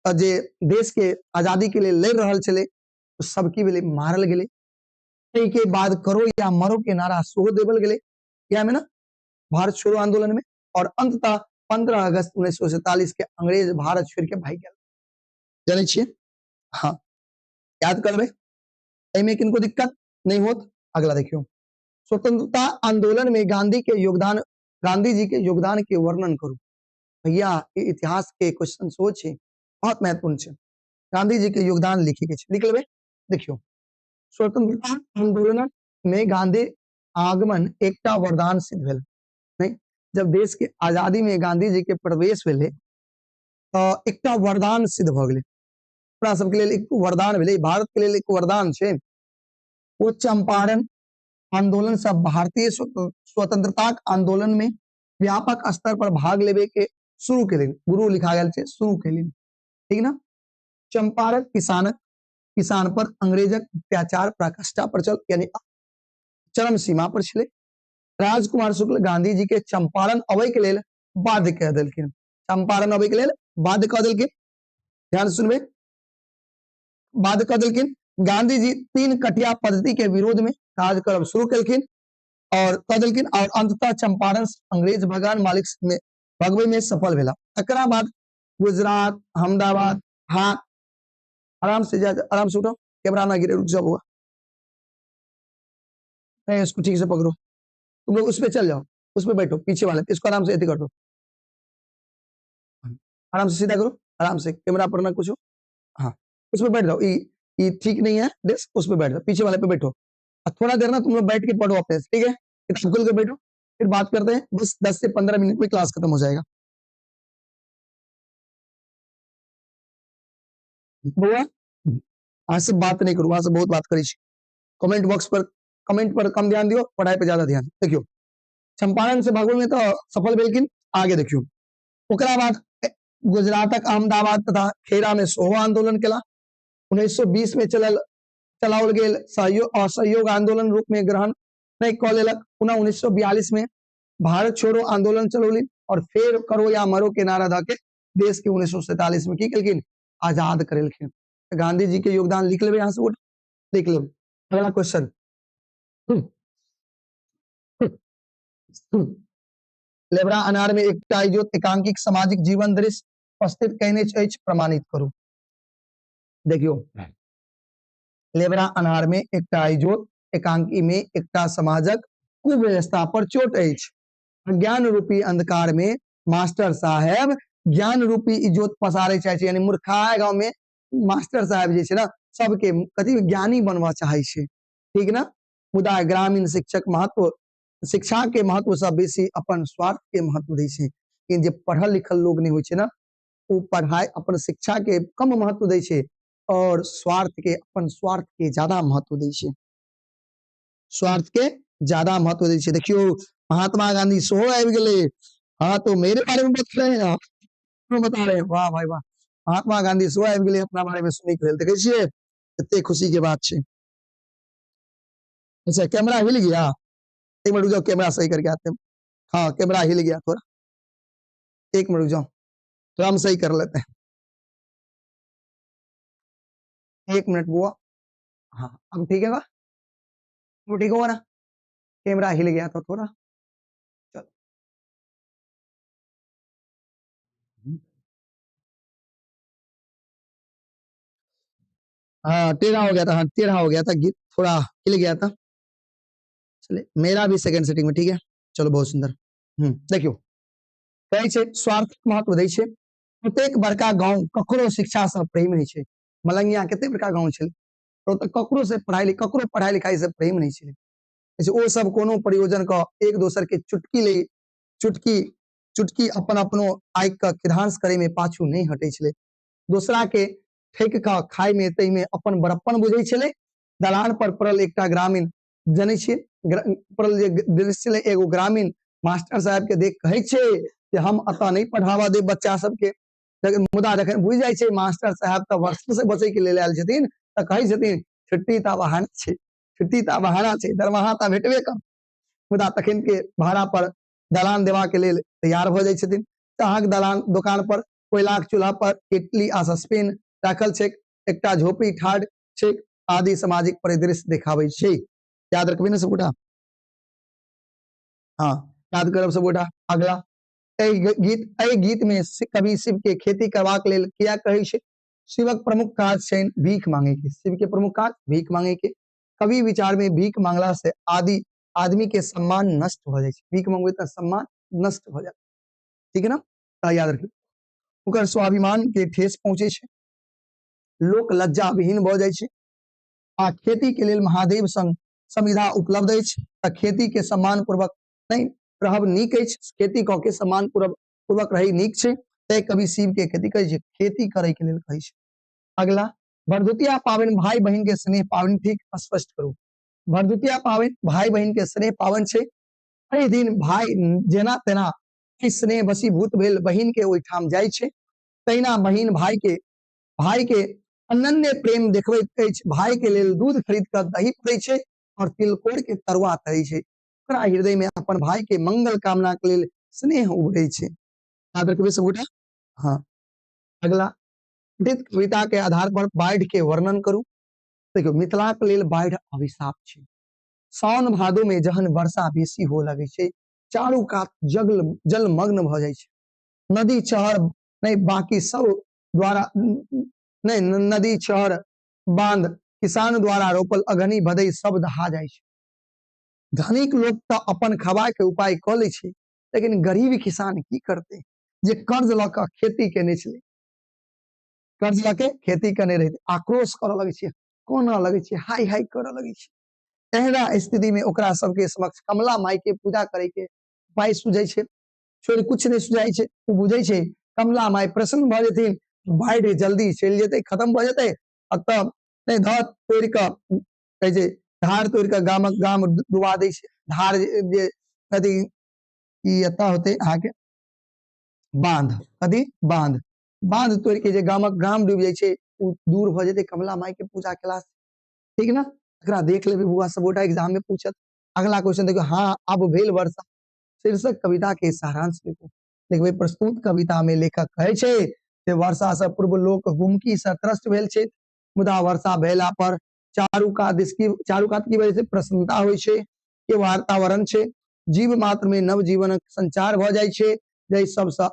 जे देश के आजादी के लिए लड़ रहल छले सबकी भेले मारल गेले। के बाद करो या मरो के नारा सेहो देवल गेले या में ना भारत छोड़ो आंदोलन में। और अंततः 15 अगस्त 1947 के अंग्रेज भारत छोड़ के भाग गए। जाने छिए हाँ याद करबे, एमे किनको दिक्कत नहीं होत। अगला देखियो, स्वतंत्रता आंदोलन में गांधी जी के योगदान के वर्णन करो। भैया ये इतिहास के क्वेश्चन सोच है, बहुत महत्वपूर्ण है। गांधी जी के योगदान लिखे के लिख लेबे। देखियो, स्वतंत्रता आंदोलन में गांधी आगमन एकटा वरदान सिद्ध भेल। नहीं, जब देश के आजादी में गांधी जी के प्रवेश भेले तो एकटा वरदान सिद्ध भ गेले। अपना सबके लिए एक वरदान भेले, भारत के लिए एक वरदान छे। वो चंपारण आंदोलन से भारतीय स्वतंत्रता आंदोलन में व्यापक स्तर पर भाग लेवे के शुरू के लिए गुरु लिखा गया छे, शुरू के लिए, ठीक ना। चंपारण किसान पर अंग्रेजक अत्याचार प्रकाष्ठा पर चल यानी चरम सीमा पर छले। राजकुमार शुक्ल गांधी जी के चंपारण अबै के लेल बाध्य कह देलखिन। चंपारण अबै के लेल बाध्य कह देलखिन, ध्यान सुनबे, बाध्य कह देलखिन। गांधी जी 3 कटिया पद्धति के विरोध में काज करब शुरू केलखिन और कह देलखिन और अंततः चंपारण अंग्रेज भगवान मालिक में भगवे में सफल भेला। एकरा बाद गुजरात, अहमदाबाद, हाँ आराम से जा, आराम से उठो, कैमरा ना गिरे, रुक जाओ, इसको ठीक से पकड़ो, तुम लोग उस पे चल जाओ, उस पे बैठो, पीछे वाले इसको आराम से ऐसे कर दो, आराम से सीधा करो, आराम से, कैमरा पर ना कुछ हो, हाँ उस पे बैठ जाओ। ये ठीक नहीं है डेस्क, उस पे बैठ जाओ, पीछे वाले पे बैठो। थोड़ा देर ना तुम लोग बैठ के पढ़ो अपने, ठीक है, किताब खोल के बैठो, फिर बात करते हैं। बस 10 से 15 मिनट में क्लास खत्म हो जाएगा। बुआ आज से बात नहीं करूँ, वहां से बहुत बात करी। कमेंट बॉक्स पर कमेंट पर कम ध्यान दियो, पढ़ाई पे ज्यादा ध्यान। देखियो, चंपारण से भगवे में तो सफल भेलखिन। आगे देखियो, ओकरा बाद गुजरातक अहमदाबाद तथा खेड़ा में सोहो आंदोलन केला। 1920 में चलाओल गेल असहयोग आंदोलन रूप में ग्रहण नहीं कऽ लेलक। पुनः 1942 में भारत छोड़ो आंदोलन चलौली और फिर करो या मरो के नारा द के देश के 1947 में की केलखिन, आजाद करेलखिन। गांधी जी के योगदान लिख लेबे, यहाँ से लिख लेबे। अगला क्वेश्चन, लेबरा अनार में एकटा इजोत एकांकिक सामाजिक जीवन दृश्य उपस्थित कहने अछि, प्रमाणित करू। देखियो, लेबरा अनार में एकटा इजोत एकांकी में एकटा समाजक कुव्यवस्था पर चोट अछि। ज्ञान रूपी अंधकार में मास्टर साहेब ज्ञान रूपी इजोत पसारे चाहे छै, यानी मूर्खाय गांव में मास्टर साहेब जे छै ना सबके कथी ज्ञानी बनवा चाहे छै, ठीक ना। मुदा ग्रामीण शिक्षा के महत्व से बेसी अपन स्वार्थ के महत्व दै छै। लेकिन जे पढ़ल लिखल लोग नहीं होय छै ना, वो पढ़ाई अपन शिक्षा के कम महत्व दै छै और अपन स्वार्थ के ज्यादा महत्व दै छै, स्वार्थ के ज्यादा महत्व दै छै। देखियो, महात्मा गांधी सेहो आबि गेले। हाँ तो मेरे बारे में बता रहे हैं आप, तो बता रहे हैं वाह भाई वाह, महात्मा गांधी स्वयं के लिए अपना बारे में सुनी के देखे छिए इतने खुशी के बात छे। अच्छा कैमरा हिल गया, एक मिनट रुक जाओ, कैमरा सही करके आते हैं। हाँ कैमरा हिल गया थोड़ा, एक मिनट रुक जाओ, तो हम सही कर लेते हैं, एक मिनट बुआ। हाँ अब ठीक है ना, वो ठीक होगा ना, कैमरा हिल गया था थोड़ा, चलो। हाँ टेढ़ा हो गया था, हाँ टेढ़ा हो गया था, थोड़ा हिल गया था। चले मेरा भी सेकंड सेटिंग में ठीक है, चलो बहुत सुंदर। देखियो कहै छै स्वार्थक महत्व दै छै, प्रत्येक बड़का गांव ककरो शिक्षा से प्रेम नहीं छै। मलंगिया कते बड़का गांव छै, तो ककरो से ककरो पढ़ाई लिखाई से प्रेम नहीं छै। ओ सब कोनो प्रयोजन का एक दोसर के चुटकी चुटकी अपन अपनो आग का किधांस करे में पाछू नहीं हटे छले, दूसरा के ठेक का खाय में तई में अपन बड़प्पन बुझे छले। दलान पर पड़ल एकटा ग्रामीण जने छे, पड़ल जे दृश्य छले एगो ग्रामीण मास्टर साहब के देख कहे छे कि हम अता नहीं पढ़ावा दे बच्चा सबके, लेकिन मुदा जखन बुझ जाय छे मास्टर साहब त वर्ष से बचे के लेल आयल छथिन त कहे छथिन छुट्टी ता बहाना छे, छुट्टी ता बहाना छे, दरमाहा ता भेटबे कर। मुदा तखन के भाड़ा पर दलान देवा के लेल तैयार भ जाय छथिन। अहाँक दलान दुकान पर कोयलाक चूल्हा पर इडली आ सस्पेन राखल छै, एकटा झोपड़ी ठाढ़ छै, आदि सामाजिक परिदृश्य देखाबै छै। याद रखबे ने सबगोटा, हाँ याद करब सबगोटा। अगला गीत में कवि शिव के खेती करबाक लेल किया कहै छै, शिवक प्रमुख काज छै भीख मांगे के, शिव के प्रमुख काज भीख मांगे के। कवि विचार में भीख मांगला से आदमी के सम्मान नष्ट हो जाए, भीख मांगबे त सम्मान नष्ट हो जाए, ठीक है ना, याद रखिए। ओकर स्वाभिमान के ठेस पहुंचे छै, लोक लज्जा विहीन भ जाय छै, आ खेती के लेल महादेव संग संविधा उपलब्ध अछि त खेती के सम्मान पूर्वक नहीं रहब नीक अछि, खेती क के सम्मान पूर्वक रही नीक छै, तै कवि शिव के खेती कहै छै, खेती करे के लेल कहै छै। अगला भरदुतिया पावन भाई बहन के स्नेह पावन, ठीक स्पष्ट करू। भरदुतिया पावन भाई बहन के स्नेह पावन छै, एहि दिन भाई जेना तेना स्नेह वशीभूत भेल बहिन के ओहिठाम जाय छै, तहिना बहिन भाई के अनन्य प्रेम देखबैत अछि, भाई के लेल दूध खरीद कर दही पड़ै छै और तिलकोर के तरुआ तरै छै, ओकरा हृदय में अपन भाई के मंगल कामना के लेल स्नेह उभरै छै। याद रखबे सबगोटा, हाँ। अगला कविता के आधार पर बाढ़ के वर्णन करू। देखियो मिथिला के लेल बाढ़ अभिशाप छै, सावन भादो में जहन वर्षा बेसी हो लगे छै, चारू कात जलमग्न भ जाय छै, नदी चहर नहीं बाकी सब द्वारा नहीं नदी चहर बांध किसान द्वारा रोपल अगनी भदई सब दहा जाय छै। धनिक लोग तो अपन खबा के उपाय क ले छै, लेकिन गरीब किसान की करते, जे कर्ज ल के खेती केने छले, कर्ज ल के खेती करने रहे, आक्रोश करऽ लगे छै, कोना लगे छै, हाय हाय करऽ लगे छै। एहना स्थिति में ओकरा सबके समक्ष कमला माई के पूजा करे के उपाय सुझे छै, छोड़ कुछ नहीं सुझाई छै, वो बुझे छै कमला माई प्रसन्न भ जेथिन, बाढ़ जल्दी चल जेते, खत्म भ जेते, तब नहीं धार तोड़ के कहे छै धार तोड़ के गामक गाम डुबा दै छै, धार जे कथी ई एता होते आगे बांध, कथी बांध, बांध तोड़ के जे गामक गाम डूब जाय छै, उ दूर भ जेते कमला माई के पूजा केला से, ठीक ना। एकरा देख लेबे बुआ सबगोटा एग्जाम में पूछत। अगला क्वेश्चन देखो, हाँ अब भेल वर्षा, शीर्षक कविता के सारांश देखो, देखबे प्रस्तुत कविता में लेखक कहे छै जे वर्षा से पूर्व लोक गुमकी से त्रस्त भेल छै, मुदा वर्षा भेला पर चारू कात की वजह से प्रसन्नता होय छै, के वातावरण छै, जीव मात्र में नव जीवनक संचार भ जाय छै, जै सबसे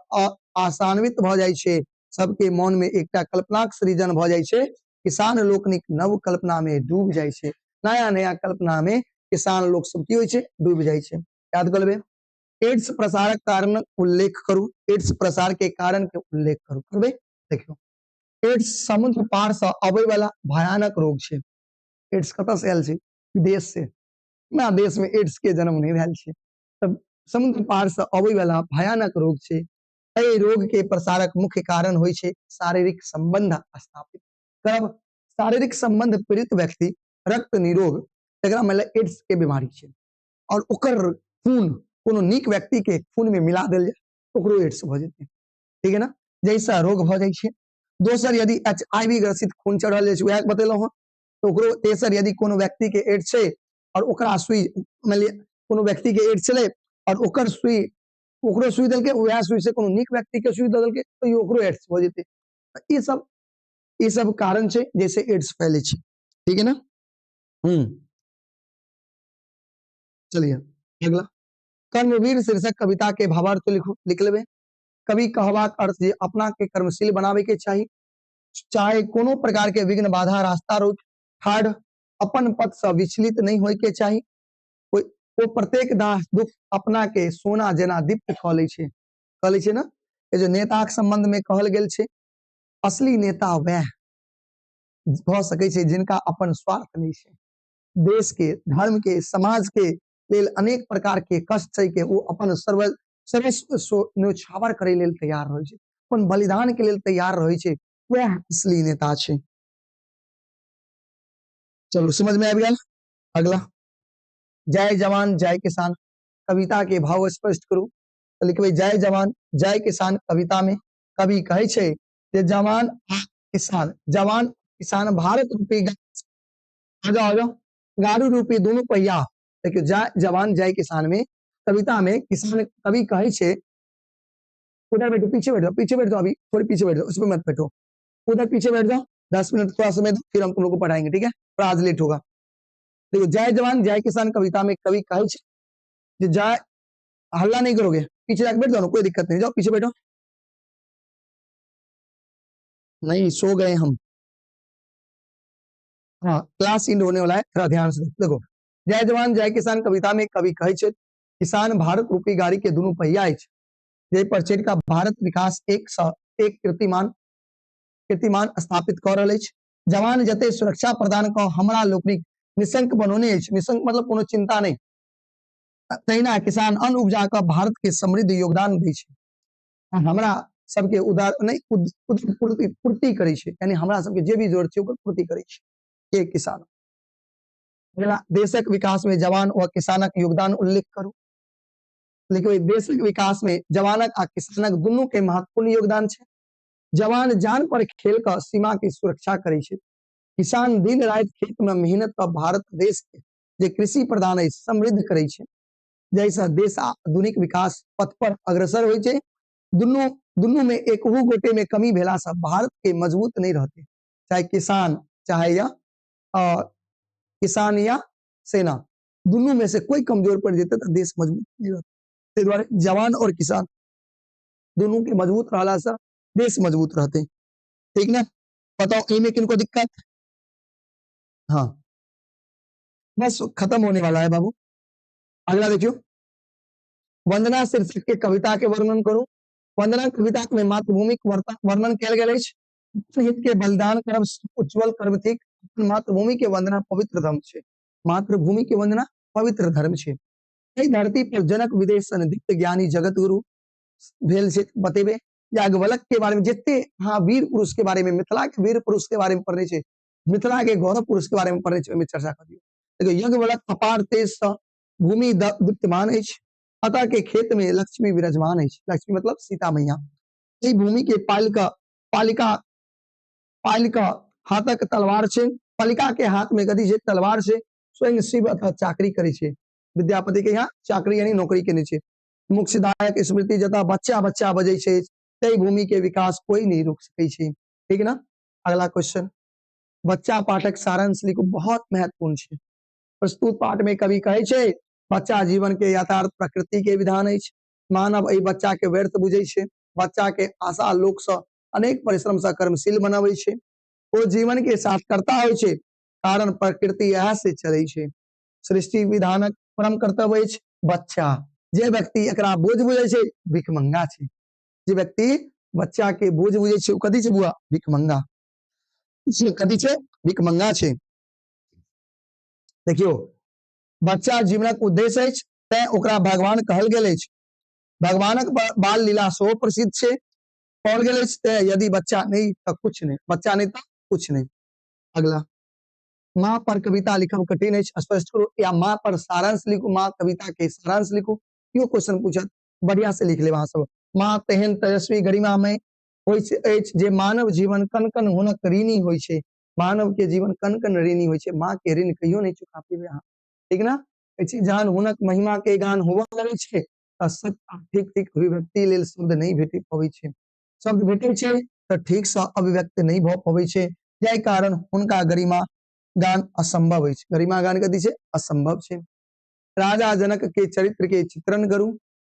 आशान्वित भ जाय छै, सबके मन में एकटा कल्पनाक सृजन भ जाय छै, किसान लोकनिक नव कल्पना में डूब जाय छै, नया नया कल्पना में किसान लोग सब की होय छै डूब जाय छै। याद कर लेबे। एड्स प्रसारक कारण उल्लेख करू, एड्स प्रसार के कारण के उल्लेख करू, करबे देखियो एड्स समुद्र पार से आबे वाला भयानक रोग छै, एड्स कत से आयल छै, विदेश से, ना देश में एड्स के जन्म नहीं भेल छै, तब समुद्र पार से आबे वाला भयानक रोग छै। एहि रोग के प्रसारक मुख्य कारण होय छै शारीरिक संबंध स्थापित करब, शारीरिक संबंध पीड़ित व्यक्ति रक्त निरोग, एकरा मतलब एड्स के बीमारी छै, और ओकर खून कोनो नीक व्यक्ति के खून में मिला देल जाए ओकरो एड्स भ जेते, ठीक है ना। जैसा रोग भ जाइ छै। दोसर यदि HIV ग्रसित खून चढ़ल अछि वएह बतेलहुं हँ। तो ओकरो तेसर यदि कोनो व्यक्ति के एड्स छै और ओकरा सुई मान लिया कोनो व्यक्ति के एड्स छलै और ओकर सुई ओकरो सुई देलकै वएह सुई से कोनो नीक व्यक्ति के सुई द देलकै तो ई ओकरो एड्स भ जेतै। ई सब कारण छै जैसे एड्स फैले छै। ठीक है ना। चलिए अगला कर्मवीर शीर्षक कविता के भावार्थ लिख लेबे। कवि कहबाक अर्थ जे अपना के कर्मशील बनावे के चाहिए, चाहे कोनो प्रकार के विघ्न बाधा रास्ता रोक ठाढ़ अपन पथ से विचलित नहीं होय के चाहिए। वो प्रत्येक दास दुख अपना के सोना जेना दीप्त क लै छै। ना ये जो नेता के संबंध में कहल गेल छै, असली नेता वह भ सकै छै जिनका अपन स्वार्थ नहीं छै, देश के धर्म के समाज के लेल अनेक प्रकार के कष्ट छै के वो अपन सर्वस्व न्योछावर करे लेल तैयार रहे छै, अपन बलिदान के लेल तैयार रहे छै, वह असली नेता छै। चलो समझ में आ गया। अगला जय जवान जय किसान कविता के भाव स्पष्ट करू। तो लिखबे जय जवान जय किसान कविता में कवि कहे छै जे जवान किसान भारत रूपी गाड़ू रूपी दोनों पहिया। देखियो जय जवान जय किसान में कविता में किसान कवि कहे छै उधर बैठो पीछे बैठ जाओ अभी थोड़ी पीछे बैठ जाओ उस पर मत बैठो, उधर पीछे बैठ जाओ 10 मिनट थोड़ा समय दो फिर हम तुम लोग को पढ़ाएंगे। ठीक है पर आज लेट होगा। देखो जय जवान जय किसान कविता में कवि कहे छै जय हल्ला नहीं करोगे पीछे जाकर बैठ जाओ कोई दिक्कत नहीं, जाओ पीछे बैठो। नहीं सो गए हम। हाँ क्लास इंड होने वाला है थोड़ा ध्यान से देखो। जय जवान जय किसान कविता में कवि कहे छै किसान भारत रूपी गाड़ी के दोनों पहिया अछि जे पर चढ़ का भारत विकास एक कीर्तिमान स्थापित कर रहल अछि। जवान जते सुरक्षा प्रदान क हमरा लोकनिक निशंक बनौने अछि, निशंक मतलब कोनो चिंता नहीं, तहिना किसान अन्न उपजा क भारत के समृद्ध योगदान दै छै, हमरा सबके उदार नहीं पूर्ति करे छै, यानी हमरा सबके जे भी जरूरत छै ओकर पूर्ति करे छै ये किसान। देशक विकास में जवान व किसानक योगदान उल्लेख करू। लेकिन देशक विकास में जवानक आ किसानक दुनू के महत्वपूर्ण योगदान छै। जवान जान पर खेल का सीमा की सुरक्षा करे छै, किसान दिन रात खेत में मेहनत का भारत देश के जे कृषि प्रधान है समृद्ध करे छै, जैसा देश आधुनिक विकास पथ पर अग्रसर होय छै। दुनू में एक गोटे में कमी भेला से भारत के मजबूत नहीं रहते, चाहे किसान या सेना दोनों में से कोई कमजोर पड़ जाते तो देश मजबूत नहीं रहते। द्वारा जवान और किसान दोनों के मजबूत रहला से देश मजबूत रहते। ठीक ना। बताओ इनमें किनको दिक्कत। हाँ बस खत्म होने वाला है बाबू। अगला देखियो वंदना शीर्षक के कविता के वर्णन करो। वंदना कविता में मातृभूमि वर्णन कल गेल हित के बलिदान करब उज्जवल कर्म थिक। मातृभूमि के वंदना पवित्र धर्म छे, मातृभूमि के वंदना पवित्र धर्म छे। एहि धरती पर जनक विदेश संदिग्ध ज्ञानी जगत गुरु भेल से बतेबे। याज्ञवल्क्य के बारे में जितने हाँ वीर पुरुष के बारे में मिथिला के वीर पुरुष के बारे में पढ़ने छे, मिथिला के गौरव पुरुष के बारे में पढ़ने छे, चर्चा कर दियो। देखो याज्ञवल्क्य अपार तेज भूमि दीप्तमान अछि, अतः के खेत में लक्ष्मी विराजमान अछि। लक्ष्मी मतलब सीता मैया। ये भूमि के पालिका हाथक तलवार छे, पालिका के हाथ में गदी छे, तलवार छे। स्वयं शिव अथवा चाकरी करे छे, विद्यापति के यहाँ चाकरी यानी नौकरी के नीचे। मुक्तिदायक स्मृति जता बच्चा बच्चा बजे छे, तई भूमि के विकास कोई नहीं रोक सके छे। ठीक ना। अगला क्वेश्चन बच्चा पाठक सारांश लिखो, बहुत महत्वपूर्ण छे। प्रस्तुत पाठ में कवि कहे छे बच्चा जीवन के यथार्थ प्रकृति के विधान अछि, मानव एहि बच्चा के व्यर्थ बुझे छे। बच्चा के आशा लोक से अनेक परिश्रम से कर्मशील बनावे छे, वो जीवन के साथ करता होय छे, कारण प्रकृति यह से चले छे। सृष्टि विधानक परम कर्तव्य अछि बच्चा। जे व्यक्ति एकरा बोझ बुझे छे भिखमंगा छे, जे व्यक्ति बच्चा के बोझ बुझे छे कथी छे बुआ भिखमंगा, कथी छे भिखमंगा छे। देखियो बच्चा जीवनक उद्देश्य अछि, तै ओकरा भगवान कहल गेल अछि। भगवानक बाल लीला सो प्रसिद्ध छे, कहल गेल अछि तै यदि बच्चा नहीं तो कुछ नहीं, बच्चा नहीं तो कुछ नहीं। अगला माँ पर कविता लिखब कठिन अछि, स्पष्ट करो या माँ पर सारांश लिखो, माँ कविता के सारांश लिखो। क्यों क्वेश्चन पूछत बढ़िया से लिख ले वहां सब। माँ तेहन तेजस्वी गरिमा में होइत अछि जे मानव जीवन कन कन हुनक ऋणी होइ छै। मानव के जीवन कन कन ऋणी होइ छै, माँ के ऋण कहियो नहीं चुका पेबै अहाँ, ठीक ना। कहै छै जहन हुनक महिमा के गान होबऽ लगै छै तऽ सत्ता ठीक ठीक अभिव्यक्ति लेल शब्द नहीं भेट पबै छै। शब्द भेटै छै तऽ ठीक से अभिव्यक्त नहीं भऽ पबै छै, जाहि कारण हुनका गरिमा गान असंभव अछि। गरिमा गान कथी छै? असंभव छै। राजा जनक के चरित्र के चित्रण करू।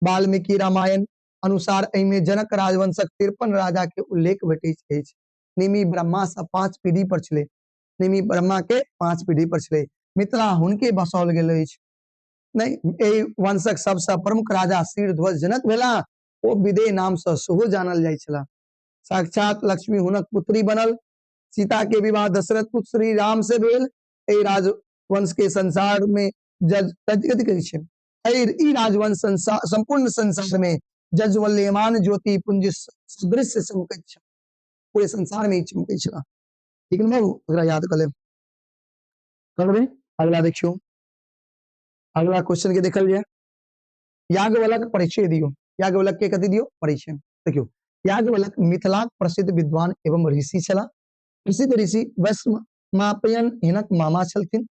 वाल्मीकि रामायण अनुसार एहिमे जनक राजवंशक 53 राजा के उल्लेख भेटैत अछि। निमि ब्रह्मा से 5 पीढ़ी पर छलै, निमि ब्रह्मा के 5 पीढ़ी पर छलै। मिथिला हुनके बसाओल गेल अछि। नहीं, एहि वंशक सबसे प्रमुख राजा शीरध्वज जनक भेलाह। ओ विदेह नाम से सेहो जानल जाइ छलाह। साक्षात लक्ष्मी हुनक पुत्री बनल। सीता के विवाह दशरथ पुत्र श्री राम से भेल। एहि राजवंश के संसार में जज कथी कहै छै? ई राजवंश संपूर्ण संसार में जज्वल्यमान ज्योति पुंज सदृश चमकैत छै। पूरे संसार में चमकै छला। ठीक है बाबू, अगला याद कर ले। करबे अगला देखियो, अगला क्वेश्चन के देखल जाए। याज्ञवल्क परिचय दियो। याज्ञवल्क के कथी दियो? परिचय। देखियो, याज्ञवल्क मिथिलाक प्रसिद्ध विद्वान एवं ऋषि छला। प्रसिद्ध ऋषि वैश्वमापयन हिनक मामा छलथिन।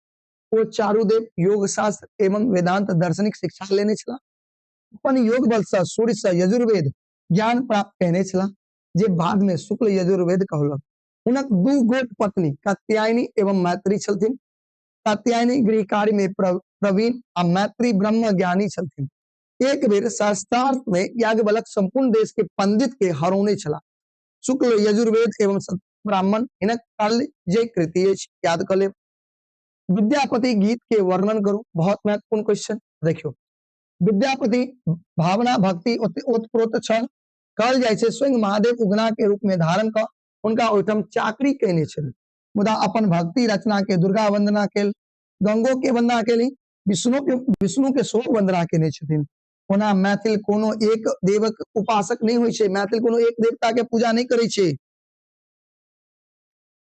ओ चारुदेव योग शास्त्र एवं वेदांत दार्शनिक शिक्षा लेने छला। अपन योग बल से सूर्य से यजुर्वेद ज्ञान प्राप्त कहने छला, जे बाद में शुक्ल यजुर्वेद कहलक। हुनक 2 गोट पत्नी कात्यायनी एवं मैत्री छलथिन। कात्यायनी गृह कार्य में प्रवीण आ मैत्री ब्रह्म ज्ञानी छलथिन। एक बेर शास्त्रार्थ में याज्ञवल्क संपूर्ण देश के पंडित के हरौने छला। शुक्ल यजुर्वेद एवं ब्राह्मण हिनक काल्य जे कृति अछि, याद कर ले। विद्यापति गीत के वर्णन करू। बहुत महत्वपूर्ण क्वेश्चन। देखियो, विद्यापति भावना भक्ति ओतप्रोत छल। कहल जाइ छै स्वयं महादेव उगना के रूप में धारण क उनका ओहिठाम चाकरी केने छल। मुदा अपन भक्ति रचना के दुर्गा वंदना केल, गंगो के वंदना केली, विष्णु के सेहो वंदना केने छथिन। ओना मैथिल कोनो एक देवक उपासक नहीं होइ छै। मैथिल कोनो एक देवता के पूजा नहीं करै छै।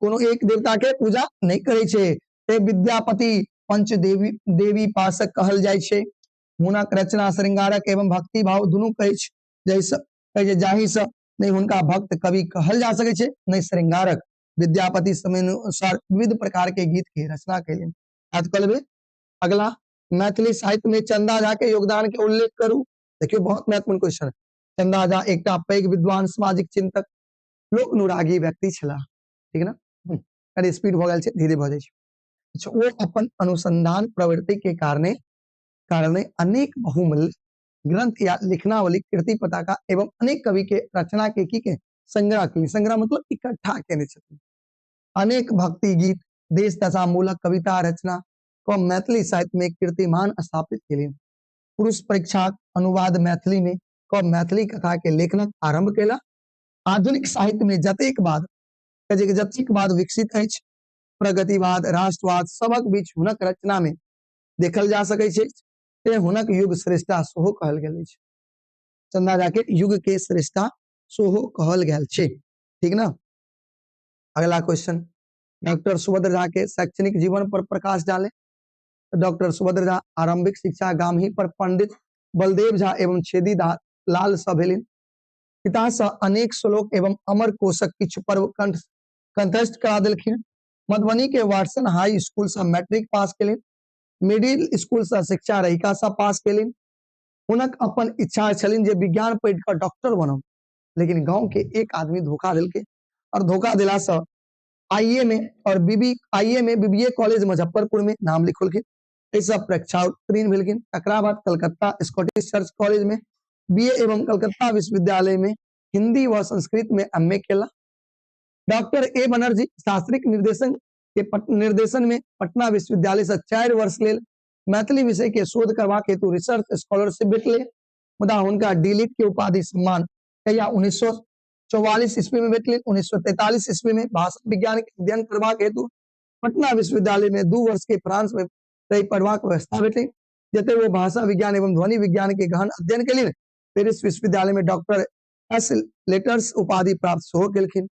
कोनो एक देवता के पूजा नहीं करे छे। ते विद्यापति पंच देवी पासक कहल जाय छे। हुनक रचना श्रृंगारक एवं भक्ति भाव दुनू कहै छै। जैसे जाहि से नहीं हुनका भक्त कवि कहल जा सके छे, नहीं श्रृंगारक। विद्यापति समय अनुसार विविध प्रकार के गीत की रचना कैलन। याद कर लेबे। अगला, मैथिली साहित्य में चंदा झा के योगदान के उल्लेख करू। देखियो, बहुत महत्वपूर्ण क्वेश्चन। चंदा झा एकटा पैघ विद्वान, सामाजिक चिंतक, लोक अनुरागी व्यक्ति छला। ठीक है ना। अरे स्पीड भ गेल छै, धीरे भ जाय छै। अच्छा, वो अपन अनुसंधान प्रवृत्ति के कारणे अनेक बहुमूल्य ग्रंथ या लिखनावली कृति पताका एवं अनेक कवि के रचना के की के संग्रह की। संग्रह मतलब इकट्ठा केने छथिन। अनेक भक्ति गीत, देश दशा मूलक कविता रचना को मैथिली साहित्य में कीर्तिमान स्थापित केलिन। पुरुष परीक्षाक अनुवाद मैथिली में को मैथिली कथा के लेखनक आरंभ केला। आधुनिक साहित्य में जतेक बाद विकसित अछि, प्रगतिवाद, राष्ट्रवाद सबक बीच हुनक रचना में देखल जा सकै छै। ते हुनक युग श्रेष्ठता सेहो कहल गेल अछि। चंदा झा के युग के श्रेष्ठता सेहो कहल गेल छै। ठीक ना। अगला क्वेश्चन, डॉक्टर सुभद्र झा के शैक्षणिक जीवन पर प्रकाश डाले। डॉक्टर सुभद्र झा आरंभिक शिक्षा गामही पर पंडित बलदेव झा एवं छेदी लाल सँ भेलिन। पिता से अनेक श्लोक एवं अमर कोशक किछु पर्व कंठस्थ करा देलखिन। मधुबनी के वाटसन हाई स्कूल से मैट्रिक पास केलिन। मिडिल स्कूल से शिक्षा रहिका से पास केलिन। हुनक अपन इच्छा छलिन जे विज्ञान पढ़ि कर डॉक्टर बनब, लेकिन गांव के एक आदमी धोखा देलकै और धोखा दिला से आईए में बीबीए कॉलेज मुजफ्फरपुर में नाम लिखलखिन। ऐसा परीक्षा उत्तीर्ण भेलखिन। तकरा बाद कलकत्ता स्कॉटिश चर्च कॉलेज में बीए एवं कलकत्ता विश्वविद्यालय में हिंदी व संस्कृत में एमए केला। डॉक्टर ए बनर्जी शास्त्रिक निर्देशन में पटना विश्वविद्यालय से 4 वर्ष लेल मैथिली विषय के शोध करबाक हेतु रिसर्च स्कॉलरशिप भेटले। मुदा हुनका डीलिट के उपाधि सम्मान कहिया 1944 ईस्वी में भेटले। 1943 ईस्वी में भाषा विज्ञान के अध्ययन करबाक हेतु पटना विश्वविद्यालय में 2 वर्ष के फ्रांस में रही पढ़बाक व्यवस्था भेटले, जते वो भाषा विज्ञान एवं ध्वनि विज्ञान के गहन अध्ययन केलिन। पेरिस विश्वविद्यालय में डॉक्टर एस लेटर्स उपाधि प्राप्त सेहो केलखिन।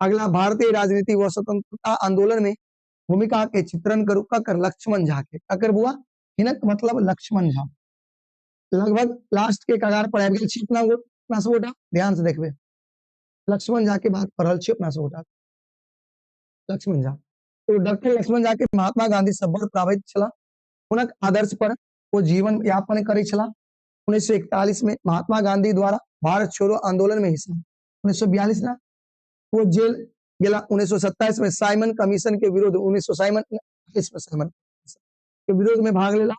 अगला, भारतीय राजनीति व स्वतंत्रता आंदोलन में भूमिका के चित्रण करू। ककर? लक्ष्मण झा के। ककर बुआ? हिनक मतलब लक्ष्मण झा। लगभग लास्ट के कगार पर आबि गेल छी अपना गोटा, ध्यान से देखबे। लक्ष्मण झा के बात पढ़ल छी अपना सब गोटा लक्ष्मण झा तो डॉक्टर लक्ष्मण झा के महात्मा गांधी से बड़ प्रभावित छला हुनक आदर्श पर वो जीवन यापन करे छला 1941 में महात्मा गांधी द्वारा भारत छोड़ो आंदोलन में हिस्सा 1942 ना वो जेल गेला 1927 में साइमन कमीशन के विरोध 1927 के विरोध में भाग लेला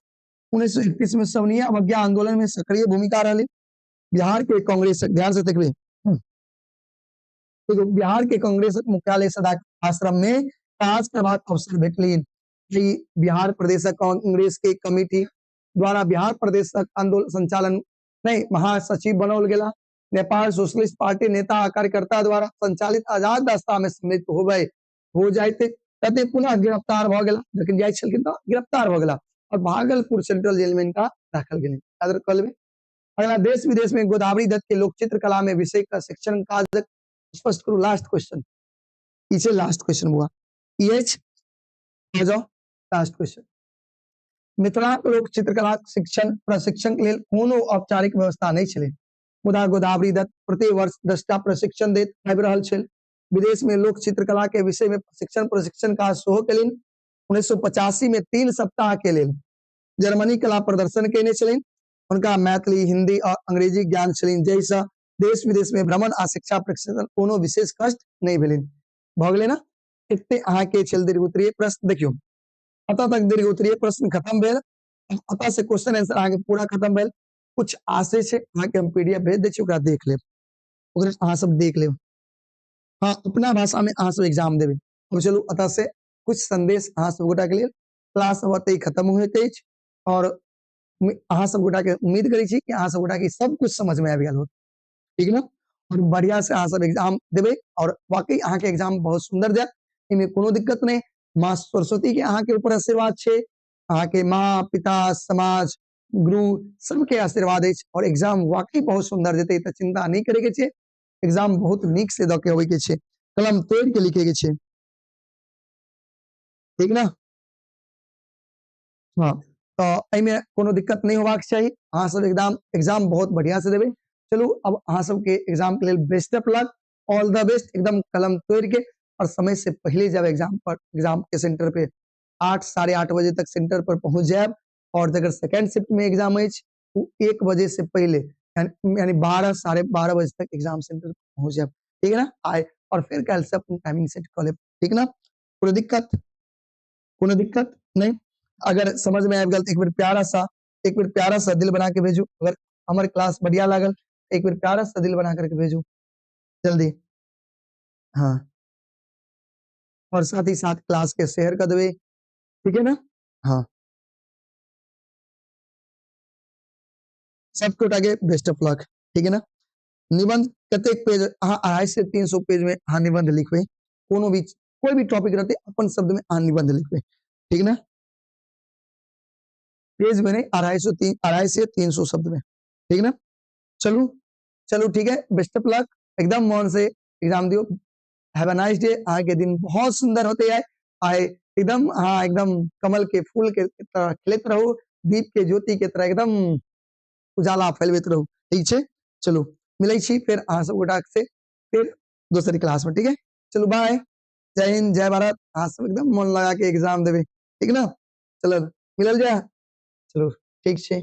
1931 में सवनीय अवज्ञा आंदोलन में सक्रिय भूमिका रही बिहार के कांग्रेस ध्यान से देखिए तो बिहार के कांग्रेस मुख्यालय सदा आश्रम में काज करबाक अवसर भेटलिन बिहार प्रदेश कांग्रेस के कमिटी द्वारा बिहार प्रदेश आंदोलन संचालन नहीं महासचिव बनाओल गेला नेपाल सोशलिस्ट पार्टी नेता आ कार्यकर्ता द्वारा संचालित आजाद रास्ता में सम्मिलित हो जाते तते पुनः गिरफ्तार भ गेला लेकिन जाय छलखिन त गिरफ्तार भ गेला और भागलपुर सेंट्रल जेल में इनका राखल गेल याद कर लेबे अगला देश विदेश में गोदावरी दत्त के लोक चित्रकला में विषय का शिक्षण कार्य स्पष्ट करो लास्ट क्वेश्चन इसे लास्ट क्वेश्चन हुआ ईएच आ जाओ लास्ट क्वेश्चन मिथिला लोक चित्रकला शिक्षण प्रशिक्षण के लिए कोनो औपचारिक व्यवस्था नहीं छले मुदा गोदावरी दत्त प्रति वर्ष 10टा प्रशिक्षण देत आबि रहल छल विदेश में लोक चित्रकला के विषय में प्रशिक्षण का सेहो केलिन 1985 में 3 सप्ताह के लेल जर्मनी कला प्रदर्शन केने छलिन उनका मैथिली हिंदी और अंग्रेजी ज्ञान छलिन जैसा देश विदेश में भ्रमण आ शिक्षा प्रशिक्षण कोनो विशेष कष्ट नहीं भेलिन भ गेलै ना एते अहाँ के छल दीर्घोत्तरीय प्रश्न देखियो अतः तक दीर्घोत्तरीय प्रश्न खत्म भेल अतः से क्वेश्चन आंसर आगे पूरा खत्म भेल कुछ आशय छे अहाँ के हम पीडीएफ भेज दै छी ओकरा देख लेब ओकरा अहाँ सब देख लेब हाँ अपना भाषा में अहाँ सब एग्जाम देबे अब चलू अतः से कुछ संदेश अहाँ सब गोटा के लिए क्लास अब खत्म होइत अछि और अहाँ सब गोटा के उम्मीद करै छी कि अहाँ सब गोटा के सब कुछ समझ में आबि गेल होत ठीक ना और बढ़िया से अहाँ सब एग्जाम देबे और वाकई अहाँ के एग्जाम बहुत सुंदर जाए इमे कोनो दिक्कत नहीं माँ सरस्वती के अहाँ के ऊपर आशीर्वाद छे अहाँ के माँ पिता समाज गुरु सबके आशीर्वाद है और एग्जाम वाकई बहुत सुंदर जेते त चिंता नहीं करे के छे एग्जाम बहुत नीक से द के होय के छे कलम तोड़ के लिखे के छे ठीक ना हाँ तो एमे कोनो दिक्कत नहीं होबाक चाहिए अहाँ सब एग्जाम बहुत बढ़िया से देबे चलू अब अहाँ सब के एग्जाम के लिए best of luck all the best एकदम कलम तोड़ के और समय से पहले जब एग्जाम के सेंटर पे 8 साढ़े 8 बजे तक सेंटर पर पहुंच जाए और अगर सेकंड शिफ्ट में एग्जाम है 1 बजे से पहले यानी 12 साढ़े 12 बजे तक एग्जाम सेंटर पर पहुंच जाए ठीक है ना आए और फिर कल से अपनी टाइमिंग सेट कर ले ठीक ना कोई दिक्कत नहीं अगर समझ में आबि गल एक बार प्यारा सा दिल बना के भेजू अगर हमारे क्लास बढ़िया लागल एक बार प्यारा सा दिल बना करके भेजू जल्दी हाँ और साथ ही साथ क्लास के शेयर कर देवे ठीक है ना हाँ सबको आगे बेस्ट ऑफ लक ठीक है ना निबंध कतेक पेज अहाँ 250 से 300 पेज में अहाँ निबंध लिखबे कोनो भी कोई भी टॉपिक रहते अपन शब्द में अहाँ निबंध लिखबे ठीक ना पेज में नहीं 250 से 300 शब्द में ठीक ना चलो ठीक है बेस्ट ऑफ लक एकदम मन से एग्जाम दियो हैव अ नाइस डे आज के दिन बहुत सुंदर होते हैं आए एकदम हाँ एकदम कमल के फूल के तरह खिलत रहो दीप के ज्योति के तरह एकदम उजाला फैलबैत रहो ठीक है चलो मिले छी फिर अहाँ सब गोटा से फिर दूसरी क्लास में ठीक है चलो बाय जय हिंद जय भारत अहाँ सब एकदम मन लगा के एग्जाम देवे ठीक ना चलो मिलल जाए चलो ठीक है